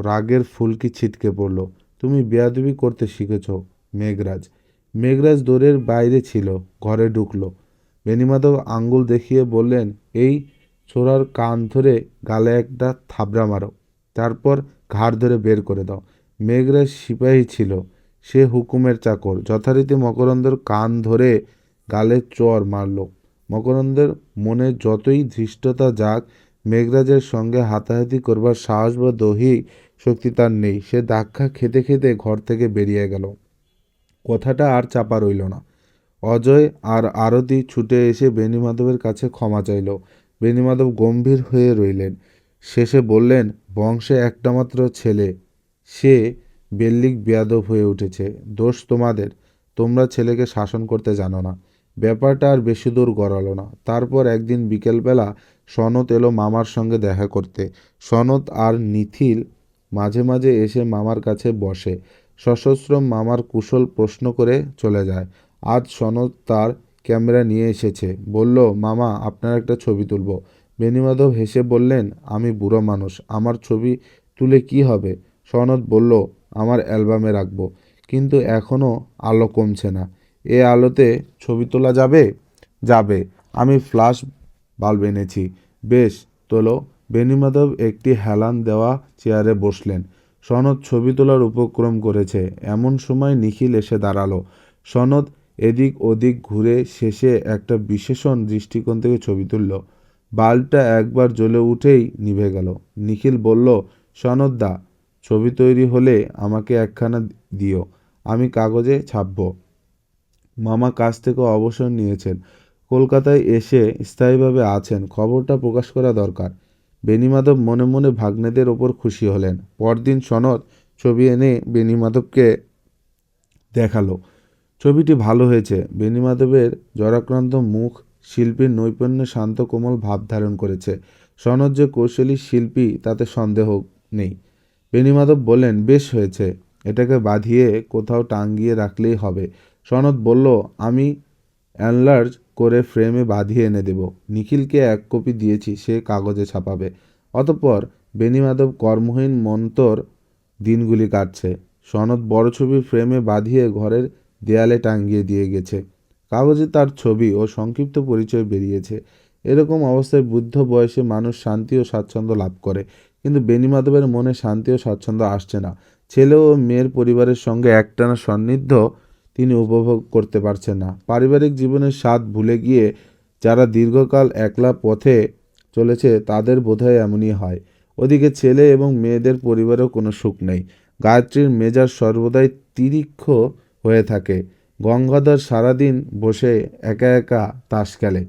রাগের ফুলকি ছিটকে পড়ল। তুমি বেয়াদবি করতে শিখেছ মেঘরাজ। মেঘরাজ দোরের বাইরে ছিল, ঘরে ঢুকলো। বেণীমাধব আঙ্গুল দেখিয়ে বললেন, এই ছোড়ার কান ধরে গালে একটা থাবড়া মারো, তারপর ঘাড় ধরে বের করে দাও। মেঘরাজ সিপাহী ছিল, সে হুকুমের চাকর। যথারীতি মকরন্দের কান ধরে গালে চর মারল। মকরন্দের মনে যতই ধৃষ্টতা যাক, মেঘরাজের সঙ্গে হাতাহাতি করবার সাহস বা দৈহিক শক্তি তার নেই। সে ধাক্কা খেতে খেতে ঘর থেকে বেরিয়ে গেল। কথাটা আর চাপা রইল না। অজয় আর আরতি ছুটে এসে বেণীমাধবের কাছে ক্ষমা চাইল। বেণীমাধব গম্ভীর হয়ে রইলেন। শেষে বললেন, বংশে একটা মাত্র ছেলে, সে বেল্লিক বেয়াদব হয়ে উঠেছে। দোষ তোমাদের, তোমরা ছেলেকে শাসন করতে জানো না। ব্যাপারটা আর বেশি দূর গড়ালো না। তারপর একদিন বিকেলবেলা সনৎ এলো মামার সঙ্গে দেখা করতে। সনৎ আর নিখিল মাঝে মাঝে এসে মামার কাছে বসে। সশস্ত্রম মামার কুশল প্রশ্ন করে চলে যায়। আজ সনৎ তার ক্যামেরা নিয়ে এসেছে। বলল, মামা আপনার একটা ছবি তুলব। বেণীমাধব হেসে বললেন, আমি বুড়ো মানুষ, আমার ছবি তুলে কি হবে? সনৎ বলল, আমার অ্যালবামে রাখব। কিন্তু এখনও আলো কমছে না। এ আলোতে ছবি তোলা যাবে? যাবে। আমি ফ্ল্যাশ বাল্ব এনেছি। বেশ, তোলো। বেণীমাধব একটি হেলান দেওয়া চেয়ারে বসলেন। সনদ ছবি তোলার উপক্রম করেছে। এমন সময় নিখিল এসে দাঁড়ালো। সনদ এদিক ওদিক ঘুরে শেষে একটা বিশেষণ দৃষ্টিকোণ থেকে ছবি তুলল। বাল্বটা একবার জ্বলে উঠেই নিভে গেল। নিখিল বলল, সনদদা, ছবি তৈরি হলে আমাকে একখানা দিও, আমি কাগজে ছাপব। মামা কাজ থেকে অবসর নিয়েছেন, কলকাতায় এসে স্থায়ীভাবে আছেন, খবরটা প্রকাশ করা দরকার। বেণীমাধব মনে মনে ভাগ্নেদের ওপর খুশি হলেন। পরদিন সনদ ছবি এনে বেণীমাধবকে দেখালো। ছবিটি ভালো হয়েছে। বেণীমাধবের জরাক্রান্ত মুখ শিল্পীর নৈপুণ্যে শান্ত কোমল ভাব ধারণ করেছে। সনদ যে কৌশলী শিল্পী তাতে সন্দেহ নেই। বেণীমাধব বললেন, বেশ হয়েছে, এটাকে বাঁধিয়ে কোথাও টাঙিয়ে রাখলেই হবে। সনদ বলল, আমি এনলার্জ করে ফ্রেমে বাঁধিয়ে এনে দেব। নিখিলকে এক কপি দিয়েছি, সে কাগজে ছাপাবে। অতঃপর বেণীমাধব কর্মহীন মন্তর দিনগুলি কাটছে। সনদ বড় ছবি ফ্রেমে বাঁধিয়ে ঘরের দেয়ালে টাঙিয়ে দিয়ে গেছে। কাগজে তার ছবি ও সংক্ষিপ্ত পরিচয় বেরিয়েছে। এরকম অবস্থায় বৃদ্ধ বয়সে মানুষ শান্তি ও স্বাচ্ছন্দ্য লাভ করে, কিন্তু বেণীমাধবের মনে শান্তি ও স্বাচ্ছন্দ্য আসছে না। ছেলে ও মেয়ের পরিবারের সঙ্গে একটানা সান্নিধ্য তিনি উপভোগ করতে পারছেন না। পারিবারিক জীবনের স্বাদ ভুলে গিয়ে যারা দীর্ঘকাল একলা পথে চলেছে তাদের বোধহয় এমনই হয়। ওদিকে ছেলে এবং মেয়েদের পরিবারেও কোনো সুখ নেই। গায়ত্রীর মেজাজ সর্বদাই তিরিক্ষ হয়ে থাকে। গঙ্গাধর সারাদিন বসে একা একা তাস খেলে,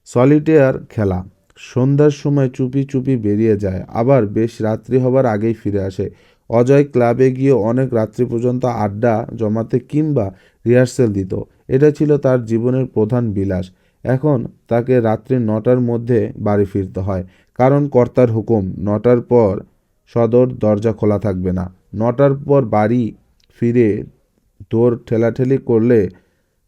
সলিটেয়ার খেলা। সন্ধ্যার সময় চুপি চুপি বেরিয়ে যায়, আবার বেশ রাত্রি হবার আগেই ফিরে আসে। অজয় ক্লাবে গিয়ে অনেক রাত্রি পর্যন্ত আড্ডা জমাতে কিংবা রিহার্সেল দিত। এটা ছিল তার জীবনের প্রধান বিলাস। এখন তাকে রাত্রি 9টার মধ্যে বাড়ি ফিরতে হয়, কারণ কর্তার হুকুম 9টার পর সদর দরজা খোলা থাকবে না। 9টার পর বাড়ি ফিরে দোর ঠেলাঠেলি করলে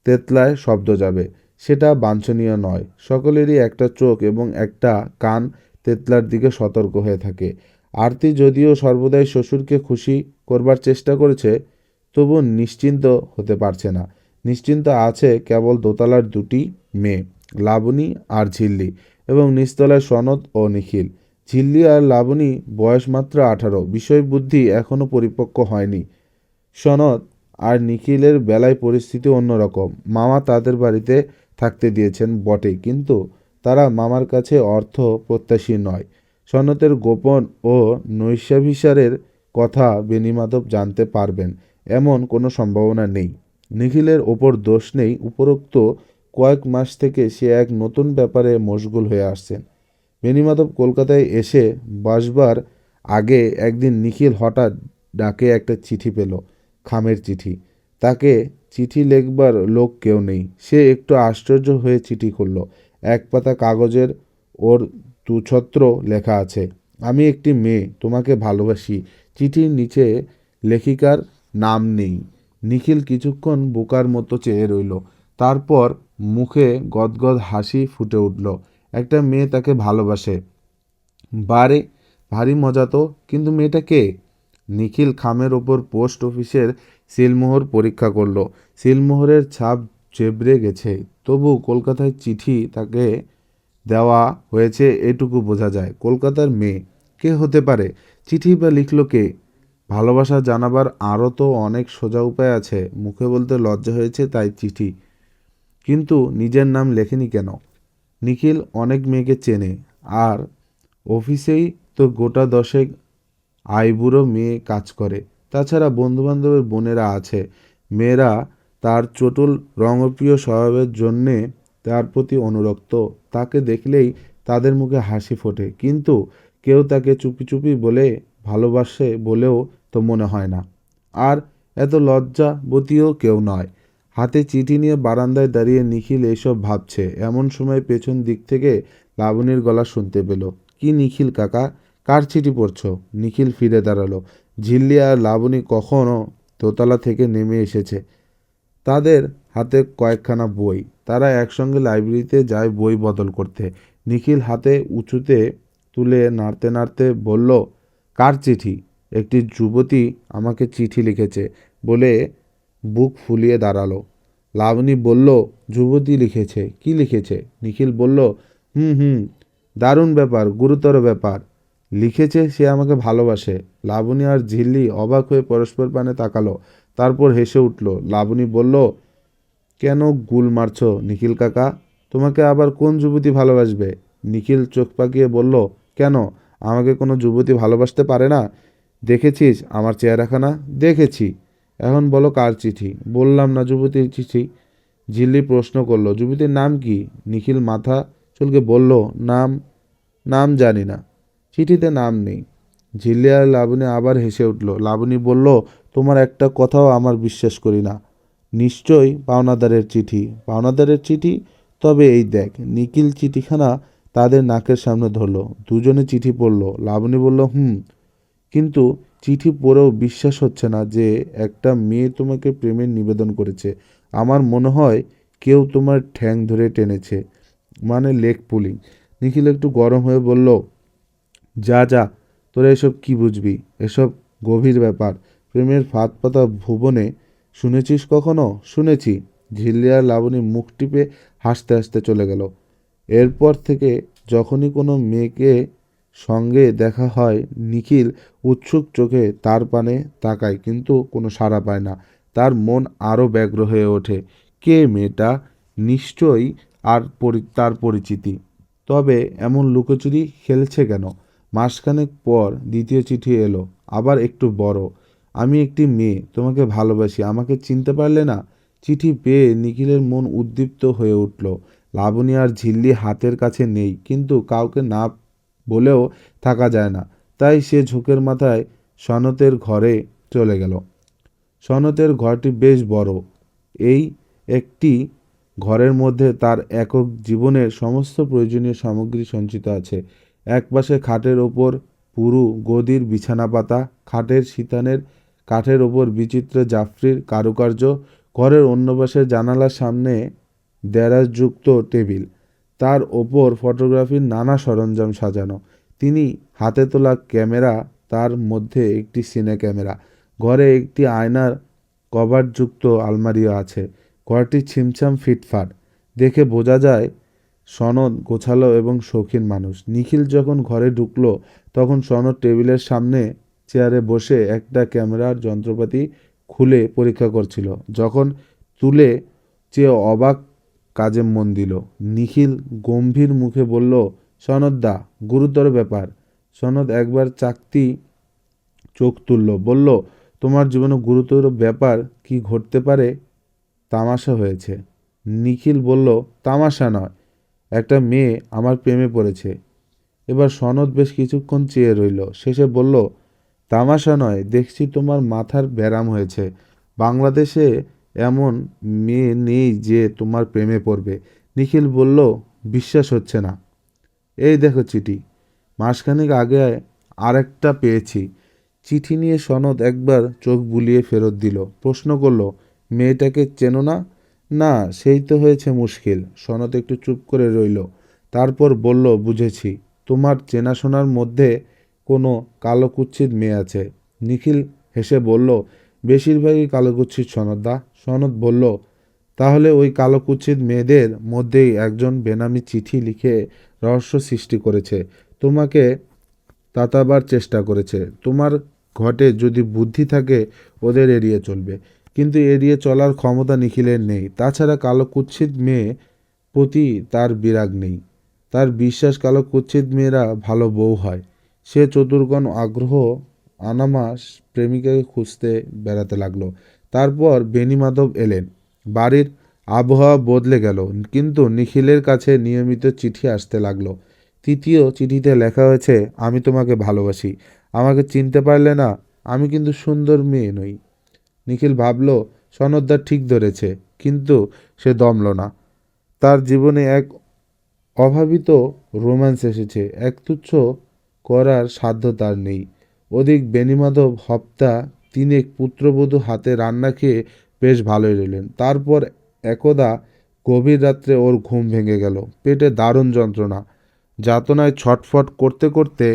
তেতলায় শব্দ যাবে, সেটা বাঞ্ছনীয় নয়। সকলেরই একটা চোখ এবং একটা কান তেতলার দিকে সতর্ক হয়ে থাকে। আরতি যদিও সর্বদাই শ্বশুরকে খুশি করবার চেষ্টা করেছে, তবু নিশ্চিন্ত হতে পারছে না। নিশ্চিন্ত আছে কেবল দোতলার দুটি মেয়ে, লাবণী আর ঝিল্লি, এবং নিচতলায় সনদ ও নিখিল। ঝিল্লি আর লাবণী বয়স মাত্র 18, বিষয় বুদ্ধি এখনো পরিপক্ক হয়নি। সনদ আর নিখিলের বেলায় পরিস্থিতি অন্যরকম। মামা তাদের বাড়িতে থাকতে দিয়েছেন বটে, কিন্তু তারা মামার কাছে অর্থ প্রত্যাশী নয়। সনদের গোপন ও নৈশাভিসারের কথা বেণীমাধব জানতে পারবেন এমন কোনো সম্ভাবনা নেই। নিখিলের ওপর দোষ নেই, উপরোক্ত কয়েক মাস থেকে সে এক নতুন ব্যাপারে মশগুল হয়ে আসছেন। বেণীমাধব কলকাতায় এসে বসবার আগে একদিন নিখিল হঠাৎ ডাকে একটা চিঠি পেল, খামের চিঠি। তাকে চিঠি লেখবার লোক কেউ নেই। সে একটু আশ্চর্য হয়ে চিঠি খুলল। এক পাতা কাগজের ওর দুছত্র লেখা আছে, আমি একটি মেয়ে, তোমাকে ভালোবাসি। চিঠির নিচে লেখিকার নাম নেই। নিখিল কিছুক্ষণ বোকার মতো চেয়ে রইল। তারপর মুখে গদগদ হাসি ফুটে উঠল। একটা মেয়ে তাকে ভালোবাসে, বারে ভারী মজা তো। কিন্তু মেয়েটা কে? নিখিল খামের ওপর পোস্ট অফিসের সিলমোহর পরীক্ষা করল। সিলমোহরের ছাপ চেবড়ে গেছে, তবু কলকাতায় চিঠি তাকে দেওয়া হয়েছে এটুকু বোঝা যায়। কলকাতার মেয়ে কে হতে পারে? চিঠি বা লিখল কে? ভালোবাসা জানাবার আরও তো অনেক সোজা উপায় আছে। মুখে বলতে লজ্জা হয়েছে তাই চিঠি, কিন্তু নিজের নাম লেখেনি কেন? নিখিল অনেক মেয়েকে চেনে, আর অফিসেই তো গোটা 10 আইবুড়ো মেয়ে কাজ করে। তাছাড়া বন্ধুবান্ধবের বোনেরা আছে। মেয়েরা তার চটুল রঙপ্রিয় স্বভাবের জন্যে তার প্রতি অনুরক্ত। তাকে দেখলেই তাদের মুখে হাসি ফোটে, কিন্তু কেউ তাকে চুপি চুপি বলে ভালোবাসে বলেও তো মনে হয় না। আর এত লজ্জাবতীও কেউ নয়। হাতে চিঠি নিয়ে বারান্দায় দাঁড়িয়ে নিখিল এইসব ভাবছে। এমন সময় পেছন দিক থেকে লাবণীর গলা শুনতে পেল। কি নিখিল কাকা, কার চিঠি পড়ছ? নিখিল ফিরে দাঁড়ালো। ঝিল্লি আর লাবণী কখনো দোতলা থেকে নেমে এসেছে। তাদের হাতে কয়েকখানা বই। তারা একসঙ্গে লাইব্রেরিতে যায় বই বদল করতে। নিখিল হাতে উঁচুতে তুলে নাড়তে নাড়তে বলল, কার চিঠি? একটি যুবতী আমাকে চিঠি লিখেছে বলে বুক ফুলিয়ে দাঁড়ালো। লাবণী বলল, যুবতী লিখেছে? কি লিখেছে? নিখিল বলল, হুম হুম, দারুণ ব্যাপার, গুরুতর ব্যাপার। লিখেছে সে আমাকে ভালোবাসে। লাবণী আর ঝিল্লি অবাক হয়ে পরস্পর পানে তাকালো, তারপর হেসে উঠল। লাবণী বলল, কেন গুল মারছ নিখিল কাকা? তোমাকে আবার কোন যুবতী ভালোবাসবে? নিখিল চোখ পাকিয়ে বলল, কেন, আমাকে কোনো যুবতী ভালোবাসতে পারে না? দেখেছিস আমার চেহারাখানা? দেখেছি। এখন বলো কার চিঠি? বললাম না যুবতীর চিঠি। ঝিল্লি প্রশ্ন করলো, যুবতীর নাম কি? নিখিল মাথা চুলকে বলল, নাম নাম জানি না, চিঠিতে নাম নেই। ঝিল্লি আর লাবণী আবার হেসে উঠল। লাবণী বলল, তোমার একটা কথাও আমার বিশ্বাস করি না। নিশ্চয়ই পাওনাদারের চিঠি। পাওনাদারের চিঠি? তবে এই দেখ। নিখিল চিঠিখানা তাদের নাকের সামনে ধরলো। দুজনে চিঠি পড়ল। লাবণী বলল, কিন্তু চিঠি পড়েও বিশ্বাস হচ্ছে না যে একটা মেয়ে তোমাকে প্রেমের নিবেদন করেছে। আমার মনে হয় কেউ তোমার ঠ্যাং ধরে টেনেছে, মানে লেগ পুলিং। নিখিল একটু গরম হয়ে বলল, যা যা, তোরা এসব কি বুঝবি? এসব গভীর ব্যাপার। প্রেমের ফাঁদ পাতা ভুবনে শুনেছিস কখনো? শুনেছি। ঝিল্লি আর লাবণী মুখ টিপে হাসতে হাসতে চলে গেল। এরপর থেকে যখনই কোনো মেয়েকে সঙ্গে দেখা হয়, নিখিল উৎসুক চোখে তার পানে তাকায়, কিন্তু কোনো সাড়া পায় না। তার মন আরও ব্যগ্র হয়ে ওঠে। কে মেয়েটা? নিশ্চয়ই তার পরিচিতি। তবে এমন লুকোচুরি খেলছে কেন? মাসখানেক পর দ্বিতীয় চিঠি এলো, আবার একটু বড়। আমি একটি মেয়ে, তোমাকে ভালোবাসি, আমাকে চিনতে পারলে না? চিঠি পেয়ে নিখিলের মন উদ্দীপ্ত হয়ে উঠল। লাবণী আর ঝিল্লি হাতের কাছে নেই, কিন্তু কাউকে না বলেও থাকা যায় না। তাই সে ঝোঁকের মাথায় সনতের ঘরে চলে গেল। সনতের ঘরটি বেশ বড়। এই একটি ঘরের মধ্যে তার একক জীবনের সমস্ত প্রয়োজনীয় সামগ্রী সঞ্চিত আছে। একপাশে খাটের ওপর পুরু গদির বিছানা পাতা, খাটের সিতানের কাঠের ওপর বিচিত্র জাফরির কারুকার্য। ঘরের অন্য পাশে জানালার সামনে দেরাজযুক্ত টেবিল, তার ওপর ফটোগ্রাফির নানা সরঞ্জাম সাজানো। তিনি হাতে তোলা ক্যামেরা, তার মধ্যে একটি সিনে ক্যামেরা। ঘরে একটি আয়নার কভারযুক্ত আলমারিও আছে। ঘরটি ছিমছাম ফিটফাট। দেখে বোঝা যায় সনদ গোছালো এবং শৌখিন মানুষ। নিখিল যখন ঘরে ঢুকলো, তখন সনদ টেবিলের সামনে চেয়ারে বসে একটা ক্যামেরার যন্ত্রপাতি খুলে পরীক্ষা করছিল। যখন তুলে চেয়ে অবাক কাজে মন দিল। নিখিল গম্ভীর মুখে বলল, সনদদা, গুরুতর ব্যাপার। সনদ একবার চাকতি চোখ তুলল, বলল, তোমার জীবনে গুরুতর ব্যাপার কি ঘটতে পারে? তামাশা হয়েছে। নিখিল বলল, তামাশা নয়, একটা মেয়ে আমার প্রেমে পড়েছে। এবার সনদ বেশ কিছুক্ষণ চেয়ে রইল, শেষে বলল, তামাশা নয়, দেখছি তোমার মাথার ব্যারাম হয়েছে। বাংলাদেশে এমন মেয়ে নেই যে তোমার প্রেমে পড়বে। নিখিল বলল, বিশ্বাস হচ্ছে না। এই দেখো চিঠি। মাসখানেক আগে আরেকটা পেয়েছি। চিঠি নিয়ে সনদ একবার চোখ বুলিয়ে ফেরত দিল। প্রশ্ন করল, মেয়েটাকে চেনো না? না, সেই তো হয়েছে মুশকিল। সনদ একটু চুপ করে রইল, তারপর বলল, বুঝেছি, তোমার চেনাশোনার মধ্যে কোনো কালো কুৎসিত মেয়ে আছে। নিখিল হেসে বলল, বেশিরভাগই কালো কুৎসিত সনদদা। সনদ বলল, তাহলে ওই কালো কুৎসিত মেয়েদের মধ্যেই একজন বেনামি চিঠি লিখে রহস্য সৃষ্টি করেছে, তোমাকে তাতাবার চেষ্টা করেছে। তোমার ঘটে যদি বুদ্ধি থাকে ওদের এড়িয়ে চলবে, কিন্তু এড়িয়ে চলার ক্ষমতা নিখিলের নেই। তাছাড়া কালো কুৎসিত মেয়ে প্রতি তার বিরাগ নেই। তার বিশ্বাস কালো কুৎসিত মেয়েরা ভালো বউ হয়। সে চতুর্গণ আগ্রহ আনামাস প্রেমিকাকে খুঁজতে বেড়াতে লাগলো। তারপর বেণীমাধব এলেন। বাড়ির আবহাওয়া বদলে গেল, কিন্তু নিখিলের কাছে নিয়মিত চিঠি আসতে লাগলো। তৃতীয় চিঠিতে লেখা হয়েছে, আমি তোমাকে ভালোবাসি, আমাকে চিনতে পারলে না? আমি কিন্তু সুন্দর মেয়ে নই। নিখিল ভাবল, সনদদা ঠিক ধরেছে, কিন্তু সে দমল না। তার জীবনে এক অভাবিত রোম্যান্স এসেছে, এক তুচ্ছ করার সাধ্য তার নেই। ওদিক বেণীমাধব হপ্তা তিনেক পুত্রবধূ হাতে রান্না খেয়ে বেশ ভালোই রইলেন। তারপর একদা গভীর রাত্রে ওর ঘুম ভেঙে গেল। পেটে দারুণ যন্ত্রণা। যাতনায় ছটফট করতে করতে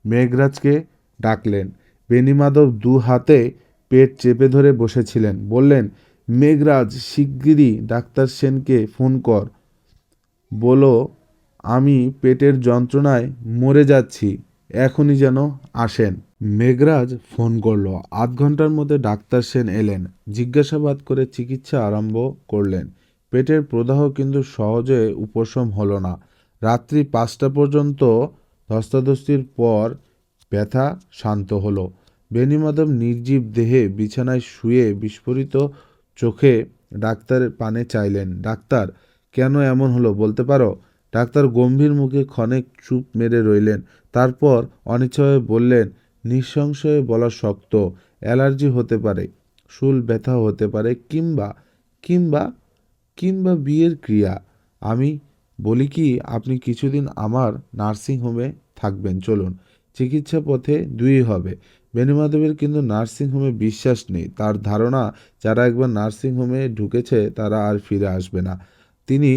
মেঘরাজকে ডাকলেন। বেণীমাধব দু হাতে পেট চেপে ধরে বসেছিলেন। বললেন, মেঘরাজ, শিগগিরই ডাক্তার সেনকে ফোন কর, বলো আমি পেটের যন্ত্রণায় মরে যাচ্ছি। এখনই যেন আসেন। মেঘরাজ ফোন করলো। আধ ঘন্টার মধ্যে ডাক্তার সেন এলেন। জিজ্ঞাসাবাদ করে চিকিৎসা আরম্ভ করলেন। পেটের প্রদাহ কিন্তু সহজে উপশম হলো না। রাত্রি 5টা পর্যন্ত ধস্তাধস্তির পর ব্যথা শান্ত হলো। বেণীমাধব নির্জীব দেহে বিছানায় শুয়ে বিস্ফোরিত চোখে ডাক্তারের পানে চাইলেন। ডাক্তার, কেন এমন হলো বলতে পারো? ডাক্তার গম্ভীর মুখে ক্ষণেক চুপ মেরে রইলেন। তারপর অনিচ্ছাভাবে বললেন, নিঃসংশয়ে বলা শক্ত, অ্যালার্জি হতে পারে, শুল ব্যথা হতে পারে, কিংবা কিংবা কিংবা বিয়ের ক্রিয়া। আমি বলি কি, আপনি কিছুদিন আমার নার্সিং হোমে থাকবেন, চলুন। চিকিৎসা পথে দুই হবে। বেণুমাধবের কিন্তু নার্সিং হোমে বিশ্বাস নেই। তার ধারণা, যারা একবার নার্সিং হোমে ঢুকেছে তারা আর ফিরে আসবে না। তিনি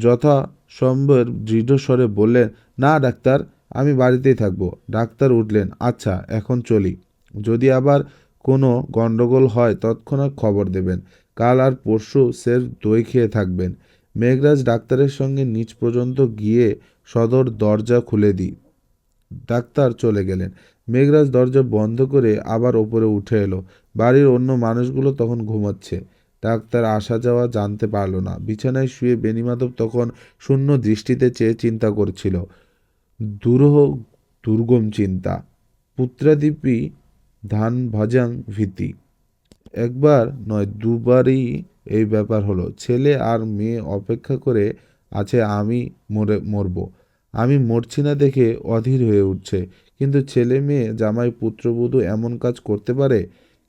যথাসম্ভব দৃঢ়স্বরে বললেন, না ডাক্তার, আমি বাড়িতেই থাকবো। ডাক্তার উঠলেন, আচ্ছা এখন চলি। যদি আবার কোনো গণ্ডগোল হয় তৎক্ষণাৎ খবর দেবেন। কাল আর পরশু স্রেফ দই খেয়ে থাকবেন। মেঘরাজ ডাক্তারের সঙ্গে নিচ পর্যন্ত গিয়ে সদর দরজা খুলে দিই। ডাক্তার চলে গেলেন। মেঘরাজ দরজা বন্ধ করে আবার ওপরে উঠে এলো। বাড়ির অন্য মানুষগুলো তখন ঘুমাচ্ছে। ডাক্তার আসা যাওয়া জানতে পারল না। বিছানায় শুয়ে বেণীমাধব তখন শূন্য দৃষ্টিতে চেয়ে চিন্তা করছিল। দুরূহ দুর্গম চিন্তা। পুত্রাদিপি ধান ভজাং ভীতি। একবার নয়, দুবারই এই ব্যাপার হলো। ছেলে আর মেয়ে অপেক্ষা করে আছে আমি মরব। আমি মরছি না দেখে অধীর হয়ে উঠছে। কিন্তু ছেলে মেয়ে জামাই পুত্রবধূ এমন কাজ করতে পারে?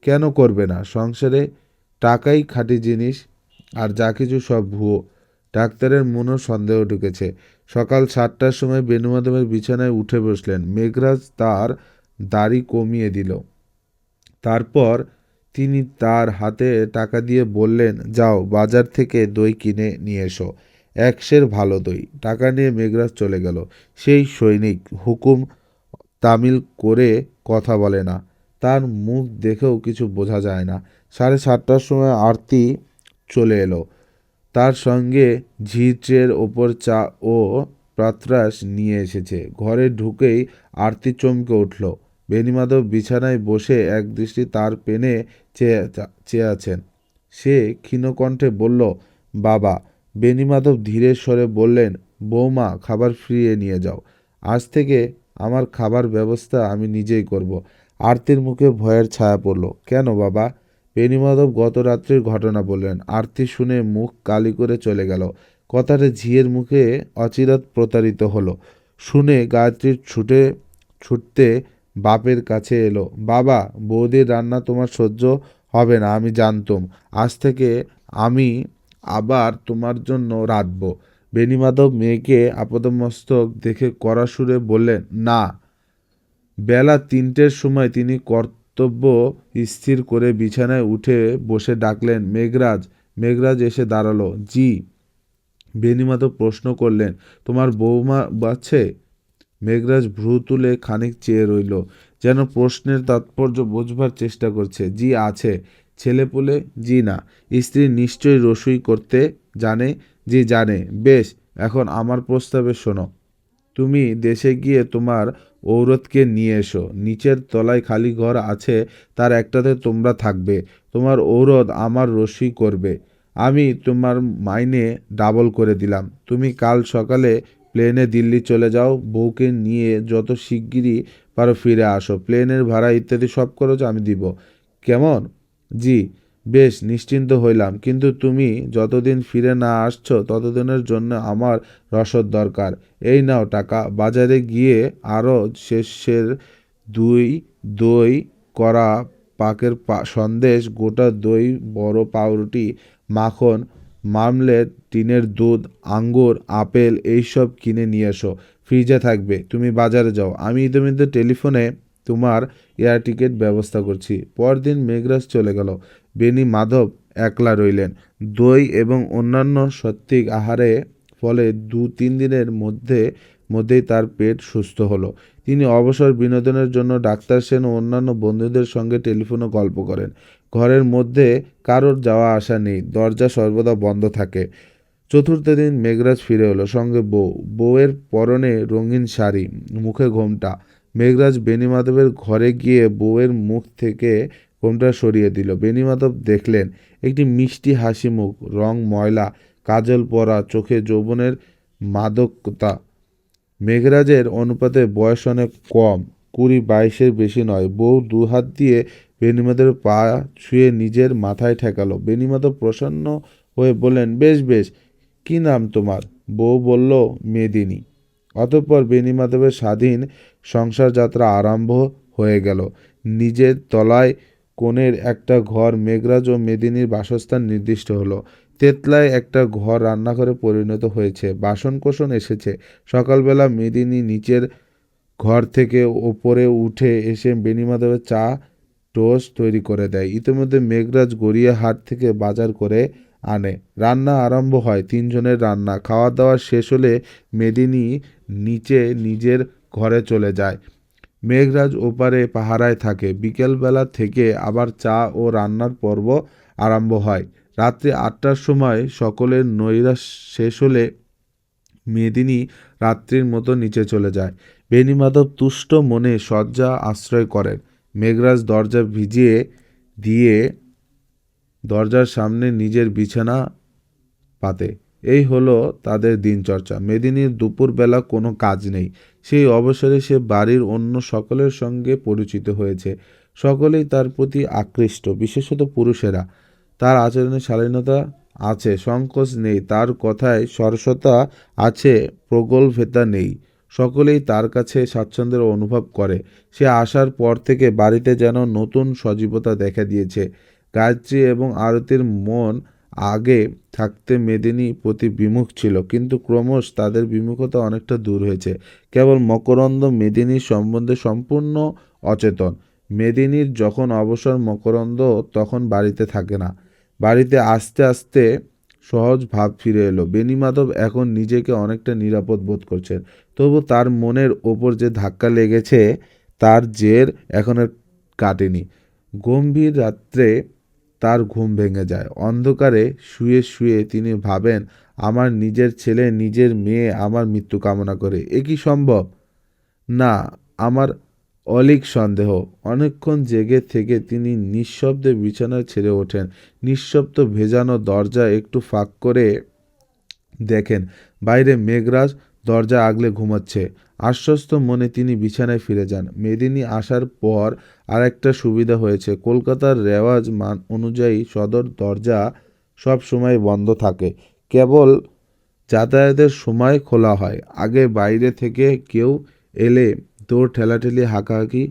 কেন করবে না? সংসারে টাকাই খাঁটি জিনিস, আর যা কিছু সব ভুয়ো। ডাক্তারের মনেও সন্দেহ ঢুকেছে। সকাল 7টার সময় বেণুমাধবের বিছানায় উঠে বসলেন। মেঘরাজ তার দাড়ি কমিয়ে দিল। তারপর তিনি তার হাতে টাকা দিয়ে বললেন, যাও বাজার থেকে দই কিনে নিয়ে এসো, 1 সের ভালো দই। টাকা নিয়ে মেঘরাজ চলে গেল। সেই সৈনিক হুকুম তামিল করে কথা বলে না। তার মুখ দেখেও কিছু বোঝা যায় না। 7:30টার সময় আরতি চলে এলো। তার সঙ্গে ঝি ট্রের ওপর চা ও প্রাতরাশ নিয়ে এসেছে। ঘরে ঢুকেই আরতি চমকে উঠল। বেণীমাধব বিছানায় বসে একদৃষ্টি তার পেনে চেয়ে আছেন। সে ক্ষীণকণ্ঠে বলল, বাবা। বেণীমাধব ধীরে স্বরে বললেন, বৌমা, খাবার ফিরিয়ে নিয়ে যাও। আজ থেকে আমার খাবার ব্যবস্থা আমি নিজেই করব। আরতির মুখে ভয়ের ছায়া পড়ল। কেন বাবা? বেণীমাধব গত রাত্রির ঘটনা বললেন। আরতি শুনে মুখ কালি করে চলে গেল। কথাটা ঝিয়ের মুখে অচিরাৎ প্রতারিত হলো। শুনে গায়ত্রী ছুটতে বাপের কাছে এলো। বাবা, বৌদির রান্না তোমার সহ্য হবে না আমি জানতুম। আজ থেকে আমি আবার তোমার জন্য রাঁধব। বেণীমাধব মেয়েকে আপাদমস্তক দেখে কড়া সুরে বললেন, না। বেলা 3টের সময় তিনি কর্তব্য স্থির করে বিছানায় উঠে বসে ডাকলেন, মেঘরাজ। মেঘরাজ এসে দাঁড়ালো। জি। বেণীমাধব প্রশ্ন করলেন, তোমার বৌমা আছে? মেঘরাজ ভ্রু তুলে খানিক চেয়ে রইল, যেন প্রশ্নের তাৎপর্য বোঝবার চেষ্টা করছে। জি আছে। ছেলেপুলে? জি না। স্ত্রী নিশ্চয়ই রসুই করতে জানে? জি জানে। বেশ, এখন আমার প্রস্তাবে শোনো। তুমি দেশে গিয়ে তোমার ঔরতকে নিয়ে এসো। নিচের তলায় খালি ঘর আছে, তার একটাতে তোমরা থাকবে। তোমার ঔরত আমার রসুই করবে। আমি তোমার মাইনে ডাবল করে দিলাম। তুমি কাল সকালে প্লেনে দিল্লি চলে যাও। বউকে নিয়ে যত শিগগিরই পারো ফিরে আসো। প্লেনের ভাড়া ইত্যাদি সব খরচ আমি দিব। কেমন? জি। বেশ, নিশ্চিন্ত হইলাম। কিন্তু তুমি যতদিন ফিরে না আসছো ততদিনের জন্য আমার রসদ দরকার। এই নাও টাকা। বাজারে গিয়ে আরও শেষের দই করা পাকের সন্দেশ, গোটা দই, বড় পাউরুটি, মাখন, মার্মলেড, টিনের দুধ, আঙ্গুর, আপেল এইসব কিনে নিয়ে এসো। ফ্রিজে থাকবে। তুমি বাজারে যাও। আমি ইতিমধ্যে টেলিফোনে তোমার এয়ার টিকিট ব্যবস্থা করছি। পরদিন মেঘরাজ চলে গেল। বেণীমাধব একলা রইলেন। দই এবং অন্যান্য সাত্ত্বিক আহারে ফলে 2-3 দিনের মধ্যেই তার পেট সুস্থ হলো। তিনি অবসর বিনোদনের জন্য ডাক্তার সেন ও অন্যান্য বন্ধুদের সঙ্গে টেলিফোনে গল্প করেন। ঘরের মধ্যে কারোর যাওয়া আসা নেই। দরজা সর্বদা বন্ধ থাকে। চতুর্থ দিন মেঘরাজ ফিরে এলো। সঙ্গে বউয়ের পরনে রঙিন শাড়ি, মুখে ঘোমটা। মেঘরাজ বেণীমাধবের ঘরে গিয়ে বউয়ের মুখ থেকে ঘোমটা সরিয়ে দিল। বেণীমাধব দেখলেন একটি মিষ্টি হাসি মুখ, রং ময়লা, কাজল পরা, চোখে যৌবনের মাদকতা। মেঘরাজের অনুপাতে বয়স অনেক কম, 20-22-এর বেশি নয়। বউ দুহাত দিয়ে বেণীমাধবের পা ছুঁয়ে নিজের মাথায় ঠেকালো। বেণীমাধব প্রসন্ন হয়ে বললেন, বেশ বেশ, কি নাম তোমার? বউ বলল, মেদিনী। অতঃপর বেণীমাধবের স্বাধীন সংসার যাত্রা আরম্ভ হয়ে গেল। নিজের তলায় কোণের একটা ঘর মেঘরাজ ও মেদিনীর বাসস্থান নির্দিষ্ট হলো। তেতলায় একটা ঘর রান্নাঘরে পরিণত হয়েছে। বাসনকোসন এসেছে। সকালবেলা মেদিনী নিচের ঘর থেকে ওপরে উঠে এসে বেণীমাধবের চা টোস্ট তৈরি করে দেয়। ইতিমধ্যে মেঘরাজ গড়িয়াহাট থেকে বাজার করে আনে। রান্না আরম্ভ হয়। 3 জনের রান্না। খাওয়া দাওয়া শেষ হলে মেদিনী নিচে নিজের ঘরে চলে যায়। মেঘরাজ ওপারে পাহারায় থাকে। বিকেলবেলা থেকে আবার চা ও রান্নার পর্ব আরম্ভ হয়। রাত্রি 8টার সময় সকলের নৈরাশ শেষ হলে মেদিনী রাত্রির মতো নিচে চলে যায়। বেণীমাধব তুষ্ট মনে শয্যা আশ্রয় করেন। মেঘরাজ দরজা ভিজিয়ে দিয়ে দরজার সামনে নিজের বিছানা পাতে। এই হলো তাদের দিনচর্চা। মেদিনীর দুপুরবেলা কোনো কাজ নেই। সেই অবসরে সে বাড়ির অন্য সকলের সঙ্গে পরিচিত হয়েছে। সকলেই তার প্রতি আকৃষ্ট, বিশেষত পুরুষেরা। তার আচরণে শালীনতা আছে, সংকোচ নেই। তার কথায় সরসতা আছে, প্রগল্ভতা নেই। সকলেই তার কাছে স্বাচ্ছন্দ্যের অনুভব করে। সে আসার পর থেকে বাড়িতে যেন নতুন সজীবতা দেখা দিয়েছে। গায়ত্রী এবং আরতির মন আগে থাকতে মেদিনী প্রতি বিমুখ ছিল, কিন্তু ক্রমশ তাদের বিমুখতা অনেকটা দূর হয়েছে। কেবল মকরন্দ মেদিনীর সম্বন্ধে সম্পূর্ণ অচেতন। মেদিনীর যখন অবসর, মকরন্দ তখন বাড়িতে থাকে না। বাড়িতে আস্তে আস্তে সহজ ভাব ফিরে এলো। বেণীমাধব এখন নিজেকে অনেকটা নিরাপদ বোধ করছেন। তবু তার মনের ওপর যে ধাক্কা লেগেছে তার জের এখনো কাটেনি। গম্ভীর রাত্রে তার ঘুম ভেঙে যায়। অন্ধকারে শুয়ে শুয়ে তিনি ভাবেন, আমার নিজের ছেলে, নিজের মেয়ে আমার মৃত্যু কামনা করে। এ কি সম্ভব? না, আমার অলীক সন্দেহ। অনেকক্ষণ জেগে থেকে তিনি নিঃশব্দে বিছানায় ছেড়ে ওঠেন। নিঃশব্দ ভেজানো দরজা একটু ফাঁক করে দেখেন বাইরে মেঘরাজ দরজা আগলে ঘুমাচ্ছে। আশ্বস্ত মনে তিনি বিছানায় ফিরে যান। মেদিনী আসার পর আরেকটা সুবিধা হয়েছে। কলকাতার রেওয়াজ মান অনুযায়ী সদর দরজা সব সময় বন্ধ থাকে, কেবল যাতায়াতের সময় খোলা হয়। আগে বাইরে থেকে কেউ এলে দৌড় ঠেলাঠেলি হাঁকাহাঁকি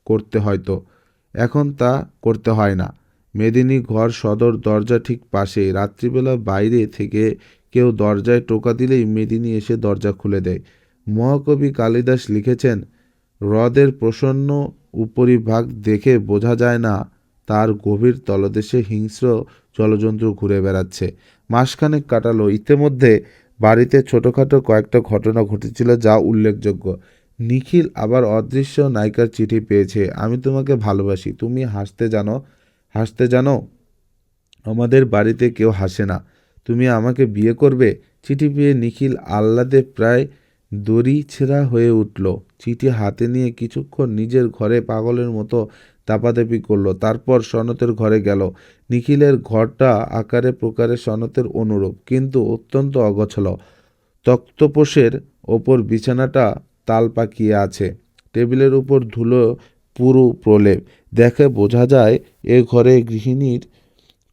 করতে হয়তো, এখন তা করতে হয় না। মেদিনী ঘর সদর দরজা ঠিক পাশেই। রাত্রিবেলা বাইরে থেকে কেউ দরজায় টোকা দিলেই মেদিনী এসে দরজা খুলে দেয়। মহাকবি কালিদাস লিখেছেন, হ্রদের প্রসন্ন উপরিভাগ দেখে বোঝা যায় না তার গভীর তলদেশে হিংস্র জলজন্তু ঘুরে বেড়াচ্ছে। মাসখানেক কাটালো। ইতিমধ্যে বাড়িতে ছোটখাটো কয়েকটা ঘটনা ঘটেছিল যা উল্লেখযোগ্য। নিখিল আবার অদৃশ্য নায়িকার চিঠি পেয়েছে। আমি তোমাকে ভালোবাসি, তুমি হাসতে জানো। আমাদের বাড়িতে কেউ হাসে না, তুমি আমাকে বিয়ে করবে? চিঠি পেয়ে নিখিল আহ্লাদে প্রায় দড়ি ছেঁড়া হয়ে উঠল। চিঠি হাতে নিয়ে কিছুক্ষণ নিজের ঘরে পাগলের মতো দাপাদাপি করলো। তারপর সনতের ঘরে গেল। নিখিলের ঘরটা আকারে প্রকারে সনতের অনুরূপ, কিন্তু অত্যন্ত অগোছালো। তক্তপোশের ওপর বিছানাটা তাল পাকিয়ে আছে। টেবিলের উপর ধুলো পুরু প্রলেপ। দেখে বোঝা যায় এ ঘরে গৃহিণীর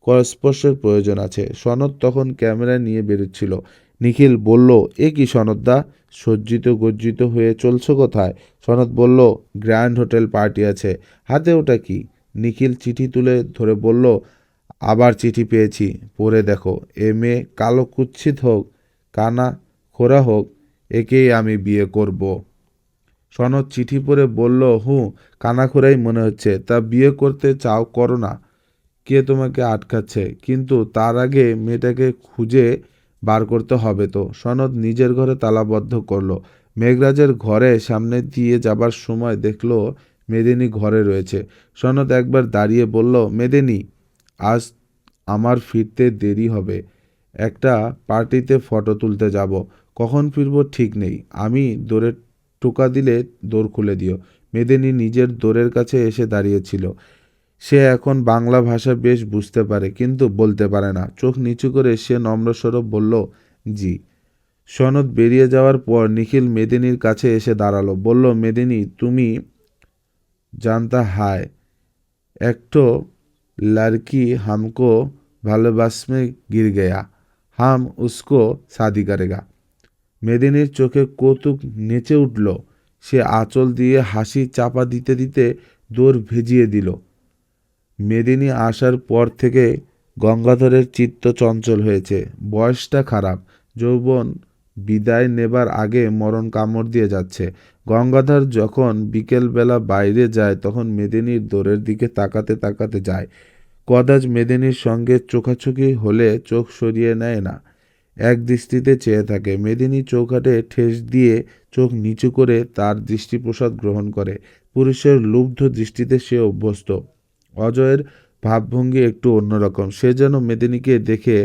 করস্পর্শের প্রয়োজন আছে। সনৎ তখন ক্যামেরা নিয়ে বেরোচ্ছিল। নিখিল বলল, এ কি সনৎদা, সজ্জিত গজ্জিত হয়ে চলছ কোথায়? সনৎ বলল, গ্র্যান্ড হোটেল পার্টি আছে। হাতে ওটা কি? নিখিল চিঠি তুলে ধরে বলল, আবার চিঠি পেয়েছি, পড়ে দেখো। এ মেয়ে কালো কুৎসিত হোক, কানা খোরা হোক, একেই আমি বিয়ে করব। সনৎ চিঠি পড়ে বলল, কানাখোরাই মনে হচ্ছে। তা বিয়ে করতে চাও, করো না। কে তোমাকে আটকাচ্ছে? কিন্তু তার আগে মেয়েটাকে খুঁজে বার করতে হবে তো। সনৎ নিজের ঘরে তালাবদ্ধ করলো। মেঘরাজের ঘরে সামনে দিয়ে যাবার সময় দেখলো মেদিনী ঘরে রয়েছে। সনৎ একবার দাঁড়িয়ে বলল, মেদিনী, আজ আমার ফিরতে দেরি হবে। একটা পার্টিতে ফটো তুলতে যাব। কখন ফিরবো ঠিক নেই। আমি দৌড়ে টোকা দিলে দৌড় খুলে দিও। মেদিনী নিজের দোরের কাছে এসে দাঁড়িয়েছিল। সে এখন বাংলা ভাষা বেশ বুঝতে পারে, কিন্তু বলতে পারে না। চোখ নিচু করে সে নম্রস্বরে বলল, জি। সনদ বেরিয়ে যাওয়ার পর নিখিল মেদিনীর কাছে এসে দাঁড়ালো। বলল, মেদিনী, তুমি জানতা হায় একটো लड़की हमको ভালোবাস में गिर गया, हम उसको शादी करेगा। মেদিনীর চোখে কৌতুক নেচে উঠল। সে আঁচল দিয়ে হাসি চাপা দিতে দিতে দোর ভেজিয়ে দিল। মেদিনী আসার পর থেকে গঙ্গাধরের চিত্ত চঞ্চল হয়েছে। বয়সটা খারাপ, যৌবন বিদায় নেবার আগে মরণ কামড় দিয়ে যাচ্ছে। গঙ্গাধর যখন বিকেলবেলা বাইরে যায় তখন মেদিনীর দোরের দিকে তাকাতে তাকাতে যায়। কদাচ মেদিনীর সঙ্গে চোখাচোখি হলে চোখ সরিয়ে নেয় না, এক দৃষ্টিতে চেয়ে থাকে। মেদিনী চৌকাঠে ঠেস দিয়ে চোখ নিচু করে তার দৃষ্টিপ্রসাদ গ্রহণ করে। পুরুষের লুব্ধ দৃষ্টিতে সে অভ্যস্ত। অজয়ের ভাবভঙ্গি একটু অন্যরকম। সে যেন মেদিনীকে দেখে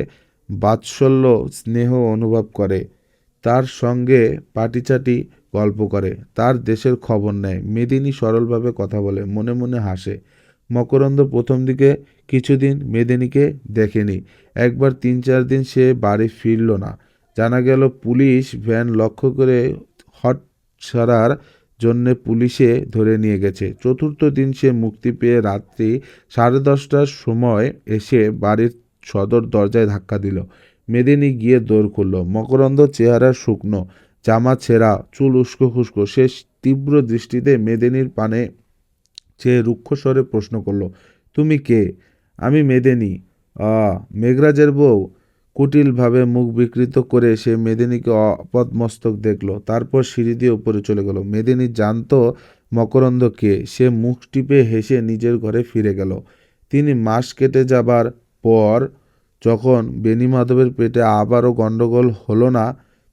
বাৎসল্য স্নেহ অনুভব করে, তার সঙ্গে পাটিচাটি গল্প করে, তার দেশের খবর নেয়। মেদিনী সরলভাবে কথা বলে, মনে মনে হাসে। মকরন্দ প্রথম দিকে কিছুদিন মেদিনীকে দেখেনি। একবার ৩-৪ দিন সে বাড়ি ফিরল না। জানা গেল পুলিশ ভ্যান লক্ষ্য করে হট ছাড়ার জন্যে পুলিশে ধরে নিয়ে গেছে। চতুর্থ দিন সে মুক্তি পেয়ে রাত্রি 10:30টার সময় এসে বাড়ির সদর দরজায় ধাক্কা দিল। মেদিনী গিয়ে দোর খুলল। মকরন্দ চেহারা শুকনো, জামা ছেঁড়া, চুল উস্কো খুস্কো। সে তীব্র দৃষ্টিতে মেদিনীর পানে চেয়ে রুক্ষ স্বরে প্রশ্ন করল, তুমি কে? আমি মেদিনী। মেঘরাজের বউ? কুটিলভাবে মুখ বিকৃত করে সে মেদিনীকে আপাদমস্তক দেখল। তারপর সিঁড়ি দিয়ে উপরে চলে গেল। মেদিনী জানত মকরন্দ কে। সে মুখ টিপে হেসে নিজের ঘরে ফিরে গেল। তিনি মাস কেটে যাবার পর যখন বেণীমাধবের পেটে আবারও গণ্ডগোল হলো না,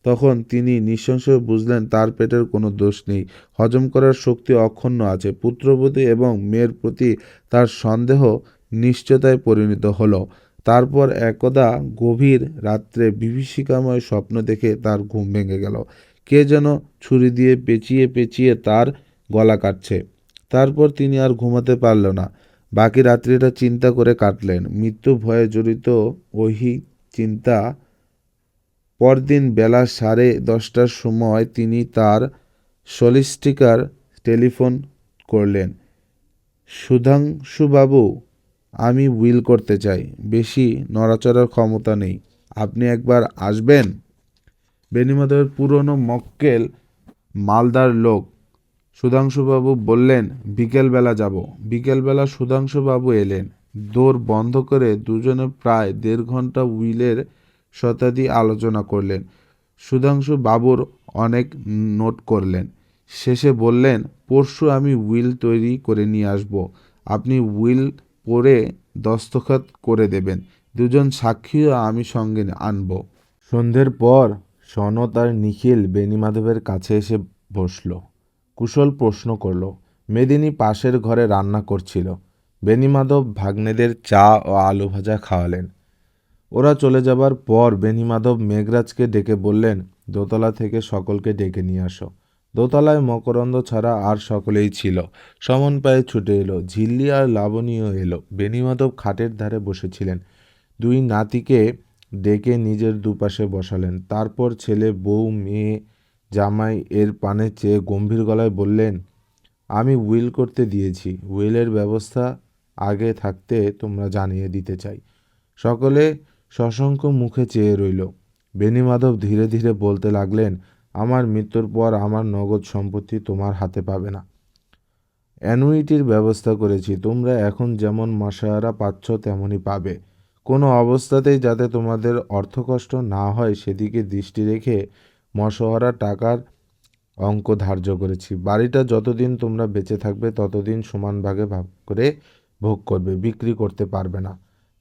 তখন তিনি নিঃসংশয়ে বুঝলেন তার পেটের কোনো দোষ নেই, হজম করার শক্তি অক্ষুণ্ণ আছে। পুত্রবতী এবং মেয়ের প্রতি তার সন্দেহ নিশ্চয়তায় পরিণত হলো। তারপর একদা গভীর রাত্রে বিভীষিকাময় স্বপ্ন দেখে তার ঘুম ভেঙে গেল। কে যেন ছুরি দিয়ে পেঁচিয়ে পেঁচিয়ে তার গলা কাটছে। তারপর তিনি আর ঘুমাতে পারল না। বাকি রাত্রিটা চিন্তা করে কাটলেন। মৃত্যু ভয়ে জড়িত ওই চিন্তা। পরদিন বেলা 10:30টার সময় তিনি তার সলিসিটর টেলিফোন করলেন। সুধাংশুবাবু, আমি উইল করতে চাই। বেশি নড়াচড়ার ক্ষমতা নেই, আপনি একবার আসবেন? বেণীমাধবের পুরনো মক্কেল, মালদার লোক। সুধাংশুবাবু বললেন, বিকেলবেলা যাব। বিকেলবেলা সুধাংশুবাবু এলেন। দোর বন্ধ করে দুজনে প্রায় 1.5 ঘন্টা উইলের শতাদি আলোচনা করলেন। সুধাংশু বাবুর অনেক নোট করলেন। শেষে বললেন, পরশু আমি উইল তৈরি করে নিয়ে আসব। আপনি উইল পড়ে দস্তখত করে দেবেন। 2জন সাক্ষীও আমি সঙ্গে আনব। সন্ধ্যের পর সনদ আর নিখিল বেণীমাধবের কাছে এসে বসল। কুশল প্রশ্ন করল। মেদিনী পাশের ঘরে রান্না করছিল। বেণীমাধব ভাগ্নেদের চা ও আলু ভাজা খাওয়ালেন। ওরা চলে যাবার পর বেণীমাধব মেঘরাজকে ডেকে বললেন, দোতলা থেকে সকলকে ডেকে নিয়ে আসো। দোতলায় মকরন্দ ছাড়া আর সকলেই ছিল। সমন পায়ে ছুটে এলো। ঝিল্লি আর লাবণীও এলো। বেণীমাধব খাটের ধারে বসেছিলেন। 2 নাতিকে ডেকে নিজের দুপাশে বসালেন। তারপর ছেলে, বউ, মেয়ে, জামাই এর পানে চেয়ে গম্ভীর গলায় বললেন, আমি উইল করতে দিয়েছি। উইলের ব্যবস্থা আগে থাকতে তোমরা জানিয়ে দিতে চাই। সকলে সশঙ্ক মুখে চেয়ে রইল। বেণীমাধব ধীরে ধীরে বলতে লাগলেন, আমার মৃত্যুর পর আমার নগদ সম্পত্তি তোমার হাতে পাবে না। অ্যানুইটির ব্যবস্থা করেছি। তোমরা এখন যেমন মাসহারা পাচ্ছ তেমনই পাবে। কোনো অবস্থাতেই যাতে তোমাদের অর্থকষ্ট না হয় সেদিকে দৃষ্টি রেখে মশহারা টাকার অঙ্ক ধার্য করেছি। বাড়িটা যতদিন তোমরা বেঁচে থাকবে ততদিন সমান ভাগে ভাগ করে ভোগ করবে, বিক্রি করতে পারবে না।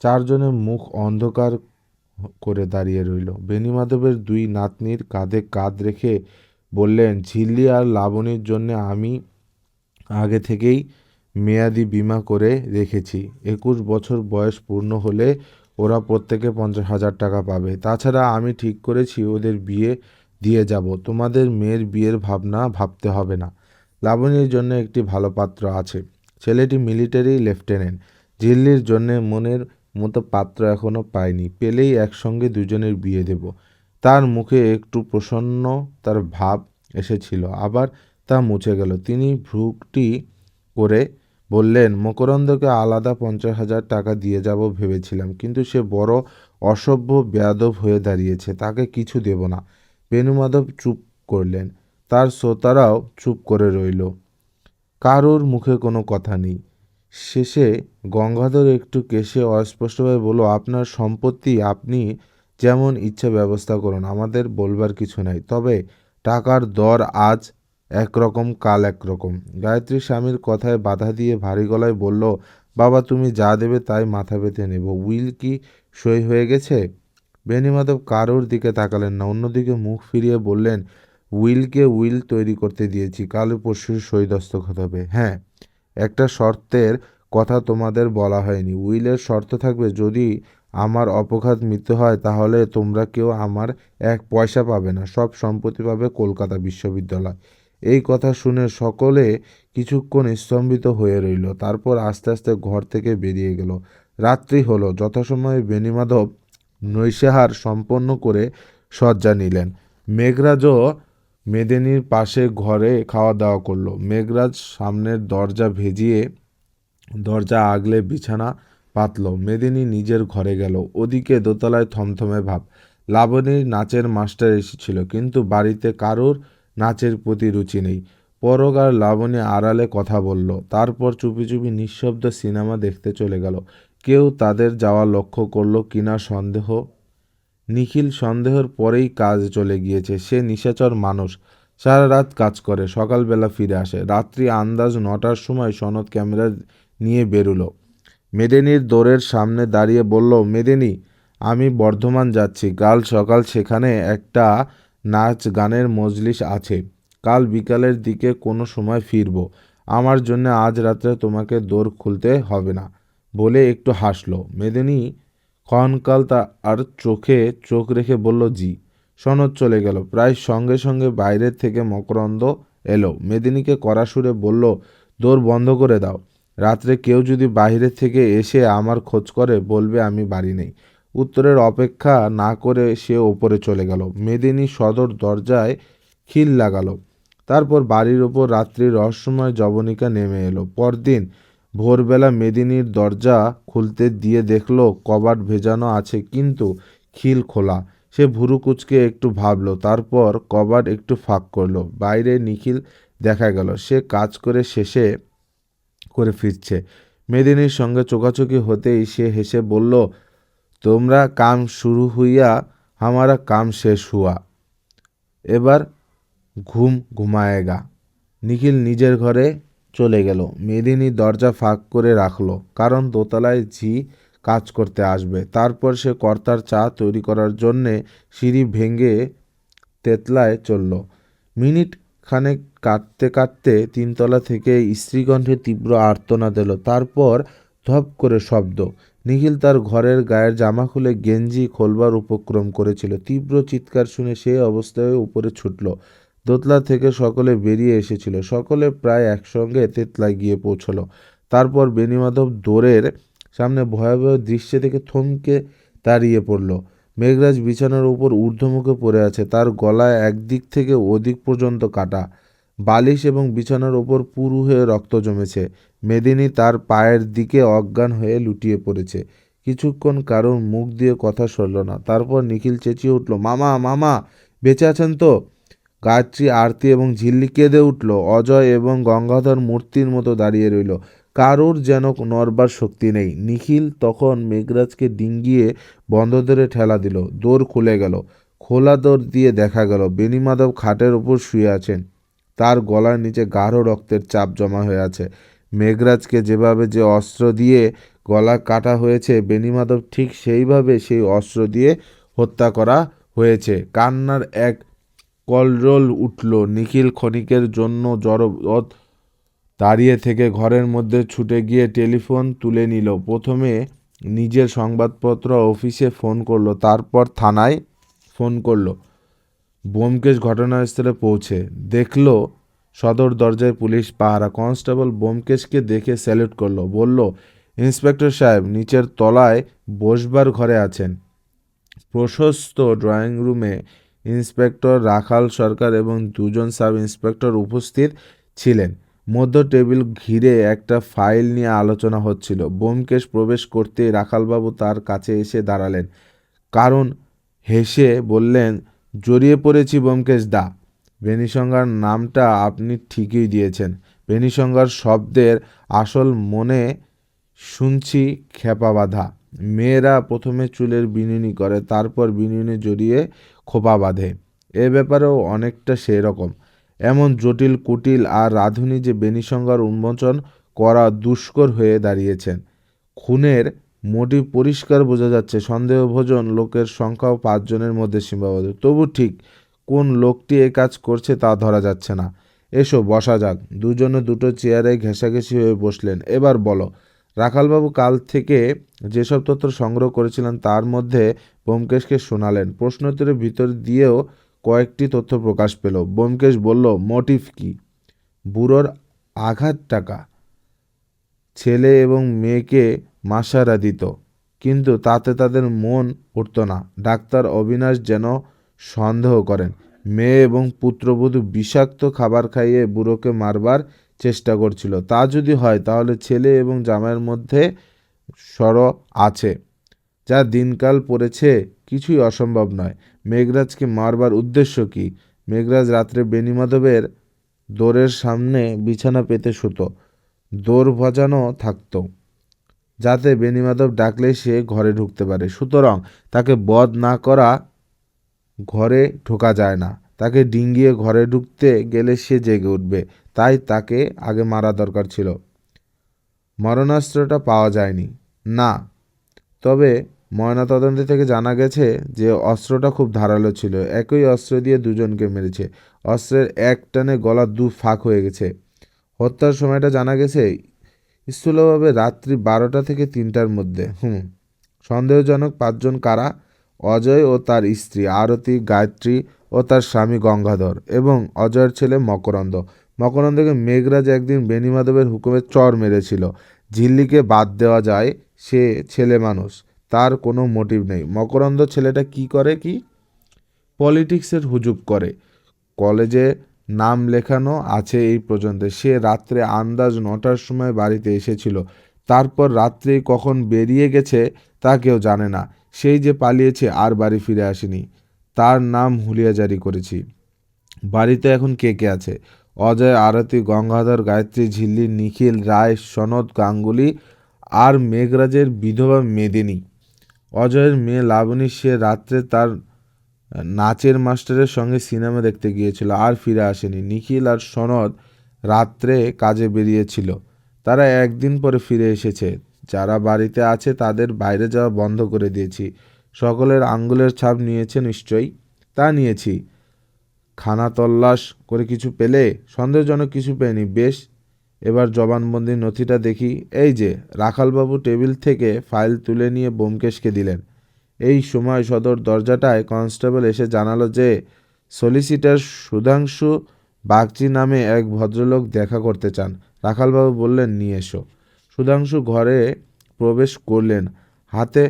4 জনের মুখ অন্ধকার করে দাঁড়িয়ে রইল। বেণীমাধবের 2 নাতনির কাঁধে কাঁধ রেখে বললেন, ঝিল্লি আর লাবণীর জন্য আমি আগে থেকেই মেয়াদি বীমা করে রেখেছি। 21 বছর বয়স পূর্ণ হলে ওরা প্রত্যেকে 50,000 টাকা পাবে। তাছাড়া আমি ঠিক করেছি ওদের বিয়ে দিয়ে যাব। তোমাদের মেয়ের বিয়ের ভাবনা ভাবতে হবে না। লাবণীর জন্য একটি ভালো পাত্র আছে। ছেলেটি মিলিটারি লেফটেন্যান্ট। ঝিল্লির জন্য মনের মতো পাত্র এখনো পায়নি। পেলেই একসঙ্গে দুজনের বিয়ে দেব। তার মুখে একটু প্রসন্নতার ভাব এসেছিল, আবার তা মুছে গেল। তিনি ভ্রুটি করে বললেন, মকরন্দকে আলাদা 50,000 টাকা দিয়ে যাব ভেবেছিলাম, কিন্তু সে বড় অসভ্য বেয়াদব হয়ে দাঁড়িয়েছে, তাকে কিছু দেব না। বেণুমাধব চুপ করলেন। তার শ্রোতারাও চুপ করে রইল। কারোর মুখে কোনো কথা নেই। শেষে গঙ্গাধর একটু কেশে অস্পষ্টভাবে বলল, আপনার সম্পত্তি আপনি যেমন ইচ্ছে ব্যবস্থা করুন, আমাদের বলবার কিছু নাই। তবে টাকার দর আজ একরকম কাল একরকম। গায়ত্রী স্বামীর কথায় বাধা দিয়ে ভারী গলায় বলল, বাবা তুমি যা দেবে তাই মাথা পেতে নেব। উইল কি সই হয়ে গেছে? বেণীমাধব কারোর দিকে তাকালেন না, অন্যদিকে মুখ ফিরিয়ে বললেন, উইল তৈরি করতে দিয়েছি, কাল পরশু সই দস্তখত হবে। হ্যাঁ, একটা শর্তের কথা তোমাদের বলা হয়নি। উইলের শর্ত থাকবে, যদি আমার অপঘাত মৃত্যু হয় তাহলে তোমরা কেউ আমার 1 পয়সা পাবে না, সব সম্পত্তি পাবে কলকাতা বিশ্ববিদ্যালয়। এই কথা শুনে সকলে কিছুক্ষণ স্তম্ভিত হয়ে রইল, তারপর আস্তে আস্তে ঘর থেকে বেরিয়ে গেল। রাত্রি হলো। যথাসময়ে বেণীমাধব নৈশাহার সম্পন্ন করে শয্যা নিলেন। মেঘরাজও মেদিনীর পাশে ঘরে খাওয়া দাওয়া করলো। মেঘরাজ সামনের দরজা আগলে বিছানা পাতল। মেদিনী নিজের ঘরে গেল। ওদিকে দোতলায় থমথমে ভাব। লাবণীর নাচের মাস্টার এসেছিল, কিন্তু বাড়িতে কারোর নাচের প্রতি রুচি নেই। পরগ আর লাবণী আড়ালে কথা বলল, তারপর চুপি চুপি নিঃশব্দ সিনেমা দেখতে চলে গেল। কেউ তাদের যাওয়া লক্ষ্য করল কিনা সন্দেহ। নিখিল সন্দেহের পরেই কাজ চলে গিয়েছে। সে নিশাচর মানুষ, সারা রাত কাজ করে, সকালবেলা ফিরে আসে। রাত্রি আন্দাজ 9টার সময় সনদ ক্যামেরা নিয়ে বেরুলো। মেদিনীর দোরের সামনে দাঁড়িয়ে বলল, মেদিনী, আমি বর্ধমান যাচ্ছি, কাল সকাল সেখানে একটা নাচ গানের মজলিস আছে, কাল বিকালের দিকে কোনো সময় ফিরব। আমার জন্য আজ রাত্রে তোমাকে দোর খুলতে হবে না। বলে একটু হাসলো। মেদিনী ক্ষণকাল আর চোখে চোখ রেখে বলল, জি। সনদ চলে গেল। প্রায় সঙ্গে সঙ্গে বাইরের থেকে মকরন্দ এলো। মেদিনীকে কড়া সুরে বলল, দোর বন্ধ করে দাও। রাত্রে কেউ যদি বাইরে থেকে এসে আমার খোঁজ করে, বলবে আমি বাড়ি নেই। উত্তরের অপেক্ষা না করে সে ওপরে চলে গেল। মেদিনী সদর দরজায় খিল লাগালো। তারপর বাড়ির ওপর রাত্রির রহস্যময় জবনিকা নেমে এলো। পরদিন ভোরবেলা মেদিনীর দরজা খুলতে দিয়ে দেখল কবাট ভেজানো আছে, কিন্তু খিল খোলা। সে ভুরু কুঁচকে একটু ভাবল, তারপর কবাট একটু ফাঁক করলো। বাইরে নিখিল দেখা গেল। সে কাজ করে শেষে করে ফিরছে। মেদিনীর সঙ্গে চোখাচোখি হতেই সে হেসে বলল, তোমরা কাম শুরু হইয়া হামারা কাম শেষ হুয়া, এবার ঘুমায়েগা। নিখিল নিজের ঘরে চলে গেল। মেদিনী দরজা ফাঁক করে রাখলো, কারণ দোতলায় ঝি কাজ করতে আসবে। তারপর সে কর্তার চা তৈরি করার জন্যে সিঁড়ি ভেঙে তেতলায় চলল। মিনিট খানেক কাটতে কাটতে 3তলা থেকে স্ত্রীকণ্ঠে তীব্র আর্তনাদ এলো। তারপর ধপ করে শব্দ। নিখিল তার ঘরের গায়ের জামা খুলে গেঞ্জি খোলবার উপক্রম করেছিল। তীব্র চিৎকার শুনে সে অবস্থায় উপরে ছুটল। দোতলা থেকে সকলে বেরিয়ে এসেছিল। সকলে প্রায় একসঙ্গে তেতলায় গিয়ে পৌঁছল। তারপর বেণীমাধব দোরের সামনে ভয়াবহ দৃশ্য থেকে থমকে দাঁড়িয়ে পড়ল। মেঘরাজ বিছানার উপর ঊর্ধ্বমুখে পড়ে আছে, তার গলায় একদিক থেকে ওদিক পর্যন্ত কাটা। বালিশ এবং বিছানার ওপর পুরু হয়ে রক্ত জমেছে। মেদিনী তার পায়ের দিকে অজ্ঞান হয়ে লুটিয়ে পড়েছে। কিছুক্ষণ কারোর মুখ দিয়ে কথা সরল না। তারপর নিখিল চেঁচিয়ে উঠল, মামা, মামা, বেঁচে আছেন তো? গায়ত্রী, আরতি এবং ঝিল্লি কেঁদে উঠল। অজয় এবং গঙ্গাধর মূর্তির মতো দাঁড়িয়ে রইল। কারোর যেন নড়বার শক্তি নেই। নিখিল তখন মেঘরাজকে ডিঙ্গিয়ে বন্ধ ধরে ঠেলা দিল। দোর খুলে গেল। খোলা দোর দিয়ে দেখা গেল বেণীমাধব খাটের ওপর শুয়ে আছেন। তার গলার নিচে গাঢ় রক্তের চাপ জমা হয়ে আছে। মেঘরাজকে যেভাবে যে অস্ত্র দিয়ে গলা কাটা হয়েছে, বেণীমাধব ঠিক সেইভাবে সেই অস্ত্র দিয়ে হত্যা করা হয়েছে। কান্নার এক কলরোল উঠল। নিখিল ক্ষণিকের জন্য জড়বৎ দাঁড়িয়ে থেকে ঘরের মধ্যে ছুটে গিয়ে টেলিফোন তুলে নিল। প্রথমে নিজের সংবাদপত্র অফিসে ফোন করলো, তারপর থানায় ফোন করলো। ব্যোমকেশ ঘটনাস্থলে পৌঁছে দেখল সদর দরজায় পুলিশ পাহারা। কনস্টেবল ব্যোমকেশকে দেখে স্যালুট করলো, বলল, ইন্সপেক্টর সাহেব নিচের তলায় বসবার ঘরে আছেন। প্রশস্ত ড্রয়িং রুমে ইন্সপেক্টর রাখাল সরকার এবং দুজন সাব ইন্সপেক্টর উপস্থিত ছিলেন। মধ্য টেবিল ঘিরে একটা ফাইল নিয়ে আলোচনা হচ্ছিল। ব্যোমকেশ প্রবেশ করতেই রাখালবাবু তার কাছে এসে দাঁড়ালেন। কারণ হেসে বললেন, জড়িয়ে পড়েছি ব্যোমকেশ দা। বেনিসংজ্ঞার নামটা আপনি ঠিকই দিয়েছেন। বেনিসংজ্ঞার শব্দের আসল মনে শুনছি খেপা বাঁধা। মেয়েরা প্রথমে চুলের বিনুনি করে, তারপর বিনুনি জড়িয়ে খোপা বাঁধে। এ ব্যাপারেও অনেকটা সেই রকম। এমন জটিল কুটিল আর রাঁধুনি যে বেনিসংজ্ঞার উন্মোচন করা দুষ্কর হয়ে দাঁড়িয়েছেন। খুনের মোটিভ পরিষ্কার বোঝা যাচ্ছে। সন্দেহভাজন লোকের সংখ্যাও 5 জনের মধ্যে সীমাবদ্ধ। তবু ঠিক কোন লোকটি এ কাজ করছে তা ধরা যাচ্ছে না। এসো বসা যাক। দুজনে দুটো চেয়ারে ঘেঁষাঘেঁষি হয়ে বসলেন। এবার বলো, রাখালবাবু কাল থেকে যেসব তথ্য সংগ্রহ করেছিলেন তার মধ্যে ব্যোমকেশকে শোনালেন। প্রশ্নোত্তরের ভিতর দিয়েও কয়েকটি তথ্য প্রকাশ পেল। ব্যোমকেশ বলল, মোটিভ কি? বুড়োর আঘাত টাকা। ছেলে এবং মেয়েকে মাসারা দিত, কিন্তু তাতে তাদের মন উঠত না। ডাক্তার অবিনাশ যেন সন্দেহ করেন মেয়ে এবং পুত্রবধূ বিষাক্ত খাবার খাইয়ে বুড়োকে মারবার চেষ্টা করছিল। তা যদি হয় তাহলে ছেলে এবং জামাইয়ের মধ্যে সর আছে। যা দিনকাল পড়েছে কিছুই অসম্ভব নয়। মেঘরাজকে মারবার উদ্দেশ্য কি? মেঘরাজ রাত্রে বেণীমাধবের দোরের সামনে বিছানা পেতে শুতো। দোর ভজানো থাকতো যাতে বেণীমাধব ডাকলে সে ঘরে ঢুকতে পারে। সুতরাং তাকে বধ না করা ঘরে ঢোকা যায় না। তাকে ডিঙ্গিয়ে ঘরে ঢুকতে গেলে সে জেগে উঠবে। তাই তাকে আগে মারা দরকার ছিল। মরণাস্ত্রটা পাওয়া যায়নি। না, তবে ময়নাতদন্ত থেকে জানা গেছে যে অস্ত্রটা খুব ধারালো ছিল। একই অস্ত্র দিয়ে দুজনকে মেরেছে। অস্ত্রের এক টানে গলা 2 ফাঁক হয়ে গেছে। হত্যার সময়টা জানা গেছে স্থূলভাবে রাত্রি 12টা থেকে 3টার মধ্যে। সন্দেহজনক 5 জন কারা? অজয় ও তার স্ত্রী আরতি, গায়ত্রী ও তার স্বামী গঙ্গাধর এবং অজয়ের ছেলে মকরন্দ। মকরন্দকে মেঘরাজ একদিন বেণীমাধবের হুকুমে চড় মেরেছিল। ঝিল্লিকে বাদ দেওয়া যায়, সে ছেলে মানুষ, তার কোনো মোটিভ নেই। মকরন্দ ছেলেটা কি করে? পলিটিক্সের হুজুগ করে। কলেজে নাম লেখানো আছে এই পর্যন্ত। সে রাত্রে আন্দাজ 9টার সময় বাড়িতে এসেছিল। তারপর রাত্রে কখন বেরিয়ে গেছে তা কেউ জানে না। সেই যে পালিয়েছে আর বাড়ি ফিরে আসেনি। তার নাম হুলিয়া জারি করেছি। বাড়িতে এখন কে কে আছে? অজয়, আরতি, গঙ্গাধর, গায়ত্রী, ঝিল্লি, নিখিল, রায়, সনদ, গাঙ্গুলি আর মেঘরাজের বিধবা মেদিনী। অজয়ের মেয়ে লাবণী, সে রাত্রে তার নাচের মাস্টারের সঙ্গে সিনেমা দেখতে গিয়েছিল, আর ফিরে আসেনি। নিখিল আর সনদ রাত্রে কাজে বেরিয়েছিল, তারা একদিন পরে ফিরে এসেছে। যারা বাড়িতে আছে তাদের বাইরে যাওয়া বন্ধ করে দিয়েছি। সকলের আঙ্গুলের ছাপ নিয়েছে নিশ্চয়ই? তা নিয়েছি। খানা তল্লাশ করে কিছু পেলে? সন্দেহজনক কিছু পেয়নি। বেশ, এবার জবানবন্দির নথিটা দেখি। এই যে। রাখালবাবু টেবিল থেকে ফাইল তুলে নিয়ে ব্যোমকেশকে দিলেন। এই সময় সদর দরজাটায় কনস্টেবল এসে জানালো যে সলিসিটার সুধাংশু বাগচি নামে এক ভদ্রলোক দেখা করতে চান। রাখালবাবু বললেন, নিয়ে এসো। সুধাংশু ঘরে প্রবেশ করলেন, হাতে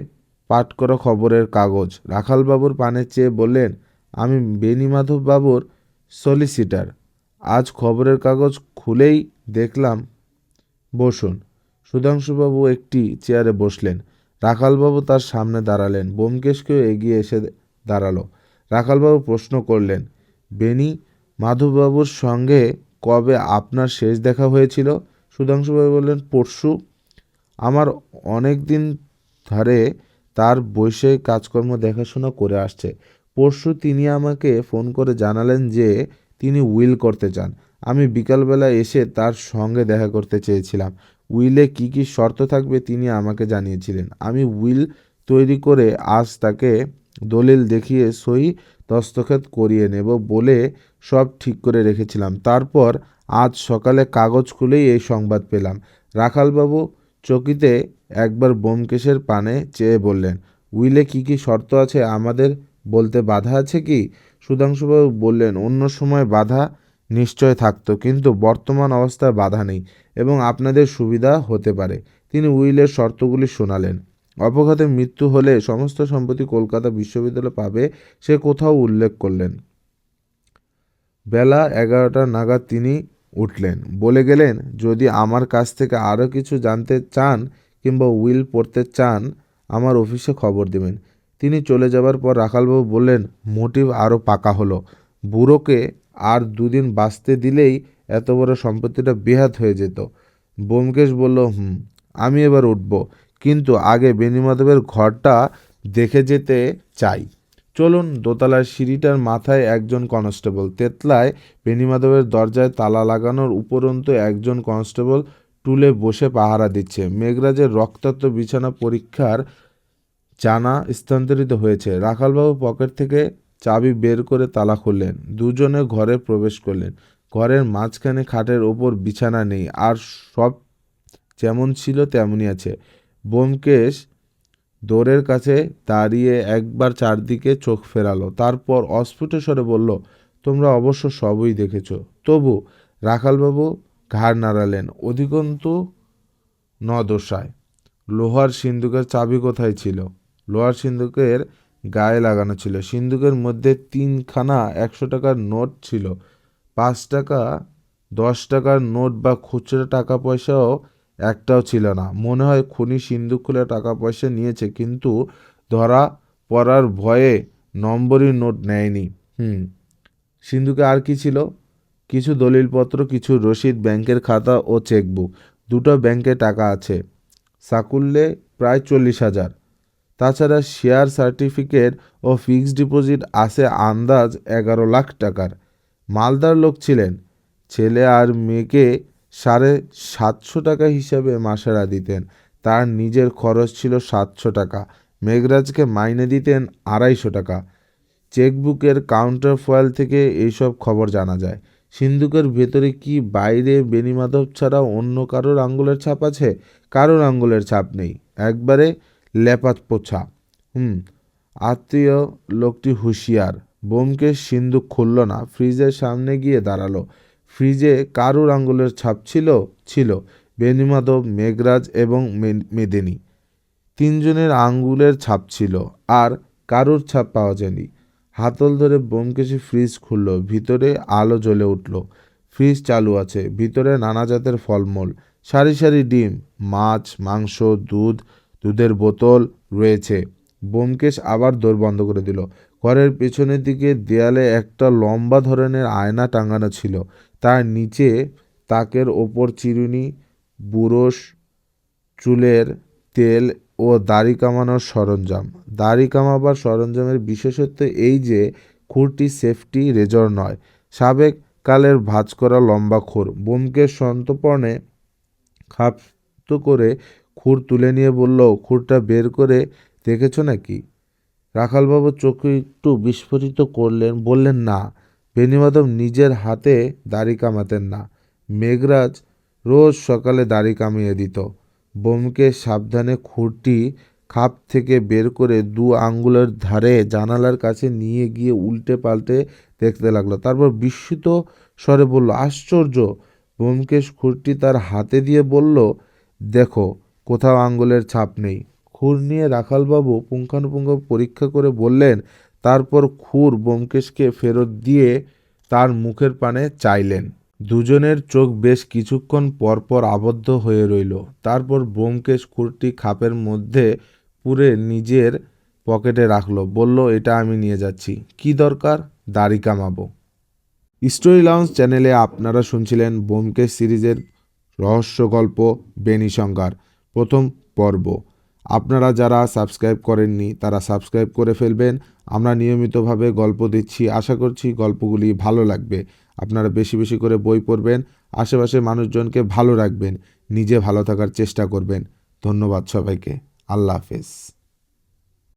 পাঠ করা খবরের কাগজ। রাখালবাবুর পানে চেয়ে বললেন, আমি বেণীমাধব বাবুর সলিসিটার। আজ খবরের কাগজ খুলেই দেখলাম। বসুন। সুধাংশুবাবু একটি চেয়ারে বসলেন। রাখালবাবু তার সামনে দাঁড়ালেন। ব্যোমকেশকেও এগিয়ে এসে দাঁড়ালো। রাখালবাবু প্রশ্ন করলেন, বেণী মাধববাবুর সঙ্গে কবে আপনার শেষ দেখা হয়েছিল? সুধাংশুবাবু বললেন, পরশু। আমার অনেক দিন ধরে তার বৈষয়িক কাজকর্ম দেখাশোনা করে আসছে। পরশু তিনি আমাকে ফোন করে জানালেন যে তিনি উইল করতে চান। আমি বিকালবেলা এসে তার সঙ্গে দেখা করতে চেয়েছিলাম। উইলে কি কি শর্ত থাকবে তিনি আমাকে জানিয়েছিলেন। আমি উইল তৈরি করে আজ তাকে দলিল দেখিয়ে সই দস্তখত করিয়ে নেব বলে সব ঠিক করে রেখেছিলাম। তারপর আজ সকালে কাগজ খুলেই এই সংবাদ পেলাম। রাখালবাবু চকিতে একবার ব্যোমকেশের পানে চেয়ে বললেন, উইলে কি কি শর্ত আছে আমাদের বলতে বাধা আছে কি? সুধাংশুবাবু বললেন, অন্য সময় বাধা নিশ্চয় থাকতো, কিন্তু বর্তমান অবস্থায় বাধা নেই এবং আপনাদের সুবিধা হতে পারে। তিনি উইলের শর্তগুলি শোনালেন। অপঘাতে মৃত্যু হলে সমস্ত সম্পত্তি কলকাতা বিশ্ববিদ্যালয় পাবে, সে কোথাও উল্লেখ করলেন। বেলা 11টা নাগাদ তিনি উঠলেন, বলে গেলেন, যদি আমার কাছ থেকে আরও কিছু জানতে চান কিংবা উইল পড়তে চান আমার অফিসে খবর দেবেন। তিনি চলে যাবার পর রাখালবাবু বললেন, মোটিভ আরও পাকা হলো। বুড়োকে আর দুদিন বাঁচতে দিলেই এত বড় সম্পত্তিটা বেহাত হয়ে যেত। ব্যোমকেশ বলল, আমি এবার উঠব, কিন্তু আগে বেণীমাধবের ঘরটা দেখে যেতে চাই। চলুন। দোতলার সিঁড়িটার মাথায় একজন কনস্টেবল, তেতলায় বেণীমাধবের দরজায় তালা লাগানোর উপরন্তু একজন কনস্টেবল টুলে বসে পাহারা দিচ্ছে। মেঘরাজের রক্তাক্ত বিছানা পরীক্ষার জানা স্থানান্তরিত হয়েছে। রাখালবাবু পকেট থেকে চাবি বের করে তালা খুললেন। দুজনে ঘরে প্রবেশ করলেন। ঘরের মাঝখানে খাটের ওপর বিছানা নেই, আর সব যেমন ছিল তেমনই আছে। ব্যোমকেশ দোরের কাছে দাঁড়িয়ে একবার চারদিকে চোখ ফেরালো, তারপর অস্ফুট স্বরে বলল, তোমরা অবশ্য সবই দেখেছ। তবু? রাখালবাবু ঘাড় নাড়ালেন। অধিকন্তু ন দোষায়। লোহার সিন্দুকের চাবি কোথায় ছিল? লোহার সিন্দুকের গায়ে লাগানো ছিল। সিন্দুকের মধ্যে 3খানা 100 টাকার নোট ছিল। 5 টাকা, 10 টাকার নোট বা খুচরো টাকা পয়সাও একটাও ছিল না। মনে হয় খুনি সিন্দুক খুলে টাকা পয়সা নিয়েছে, কিন্তু ধরা পড়ার ভয়ে নম্বরই নোট নেয়নি। সিন্দুকে আর কি ছিল? কিছু দলিলপত্র, কিছু রসিদ, ব্যাংকের খাতা ও চেকবুক। 2টো ব্যাংকে টাকা আছে, সাকুল্যে প্রায় 40,000। তাছাড়া শেয়ার সার্টিফিকেট ও ফিক্সড ডিপোজিট আছে আন্দাজ 11 লাখ টাকার। মালদার লোক ছিলেন। ছেলে আর মেয়েকে 750 টাকা হিসাবে মাসেরা দিতেন। তার নিজের খরচ ছিল 700 টাকা। মেঘরাজকে মাইনে দিতেন 250 টাকা। চেকবুকের কাউন্টার ফয়েল থেকে এইসব খবর জানা যায়। সিন্দুকের ভেতরে কি বাইরে বেণীমাধব ছাড়া অন্য কারোর আঙ্গুলের ছাপ আছে? কারোর আঙ্গুলের ছাপ নেই, একবারে লেপাত পোছা। আত্মীয় লোকটি হুঁশিয়ার। ব্যোমকেশ সিন্দুক খুলল না, ফ্রিজের সামনে গিয়ে দাঁড়ালো। ফ্রিজে কারুর আঙ্গুলের ছাপ ছিল? ছিল। বেণীমাধব, মেঘরাজ এবং মেদিনী, 3জনের আঙ্গুলের ছাপ ছিল, আর কারুর ছাপ পাওয়া যায়নি। হাতল ধরে ব্যোমকেশ ফ্রিজ খুলল। ভিতরে আলো জ্বলে উঠল। ফ্রিজ চালু আছে। ভিতরে নানা জাতের ফলমূল, সারি সারি ডিম, মাছ, মাংস, দুধের বোতল রয়েছে। ব্যোমকেশ আবার দোর বন্ধ করে দিল। ঘরের পেছনের দিকে দেয়ালে একটা লম্বা ধরনের আয়না টাঙানো ছিল। তার নিচে তাকের ওপর চিরুনি, বুরশ, চুলের তেল ও দাড়ি কামানোর সরঞ্জাম। দাড়ি কামাবার সরঞ্জামের বিশেষত্ব এই যে খুরটি সেফটি রেজর নয়, সাবেক কালের ভাঁজ করা লম্বা খুর। ব্যোমকেশ সন্তর্পণে খাপ্ত করে খুর তুলে নিয়ে বলল, খুরটা বের করে দেখেছ নাকি? রাখালবাবু চোখ একটু বিস্ফোরিত করলেন, বললেন, না। বেণীমাধব নিজের হাতে দাড়ি কামাতেন না। মেঘরাজ রোজ সকালে দাড়ি কামিয়ে দিত। ব্যোমকেশ সাবধানে খুরটি খাপ থেকে বের করে 2 আঙ্গুলের ধারে জানালার কাছে নিয়ে গিয়ে উল্টে পাল্টে দেখতে লাগলো। তারপর বিস্মিত স্বরে বলল, আশ্চর্য! ব্যোমকেশ খুরটি তার হাতে দিয়ে বলল, দেখো, কোথাও আঙ্গুলের ছাপ নেই। খুর নিয়ে রাখালবাবু পুঙ্খানুপুঙ্খ পরীক্ষা করে বললেন। তারপর খুর ব্যোমকেশকে ফেরত দিয়ে তার মুখের পানে চাইলেন। দুজনের চোখ বেশ কিছুক্ষণ পরপর আবদ্ধ হয়ে রইল। তারপর ব্যোমকেশ খুরটি খাপের মধ্যে পুরে নিজের পকেটে রাখল। বলল, এটা আমি নিয়ে যাচ্ছি। কি দরকার? দাড়ি কামাবো। স্টোরি লাউঞ্জ চ্যানেলে আপনারা শুনছিলেন ব্যোমকেশ সিরিজের রহস্য গল্প বেণীসংহার প্রথম পর্ব। আপনারা যারা সাবস্ক্রাইব করেননি তারা সাবস্ক্রাইব করে ফেলবেন। আমরা নিয়মিতভাবে গল্প দিচ্ছি, আশা করছি গল্পগুলি ভালো লাগবে। আপনারা বেশি বেশি করে বই পড়বেন, আশেপাশের মানুষজনকে ভালো রাখবেন, নিজে ভালো থাকার চেষ্টা করবেন। ধন্যবাদ সবাইকে। আল্লাহ হাফেজ।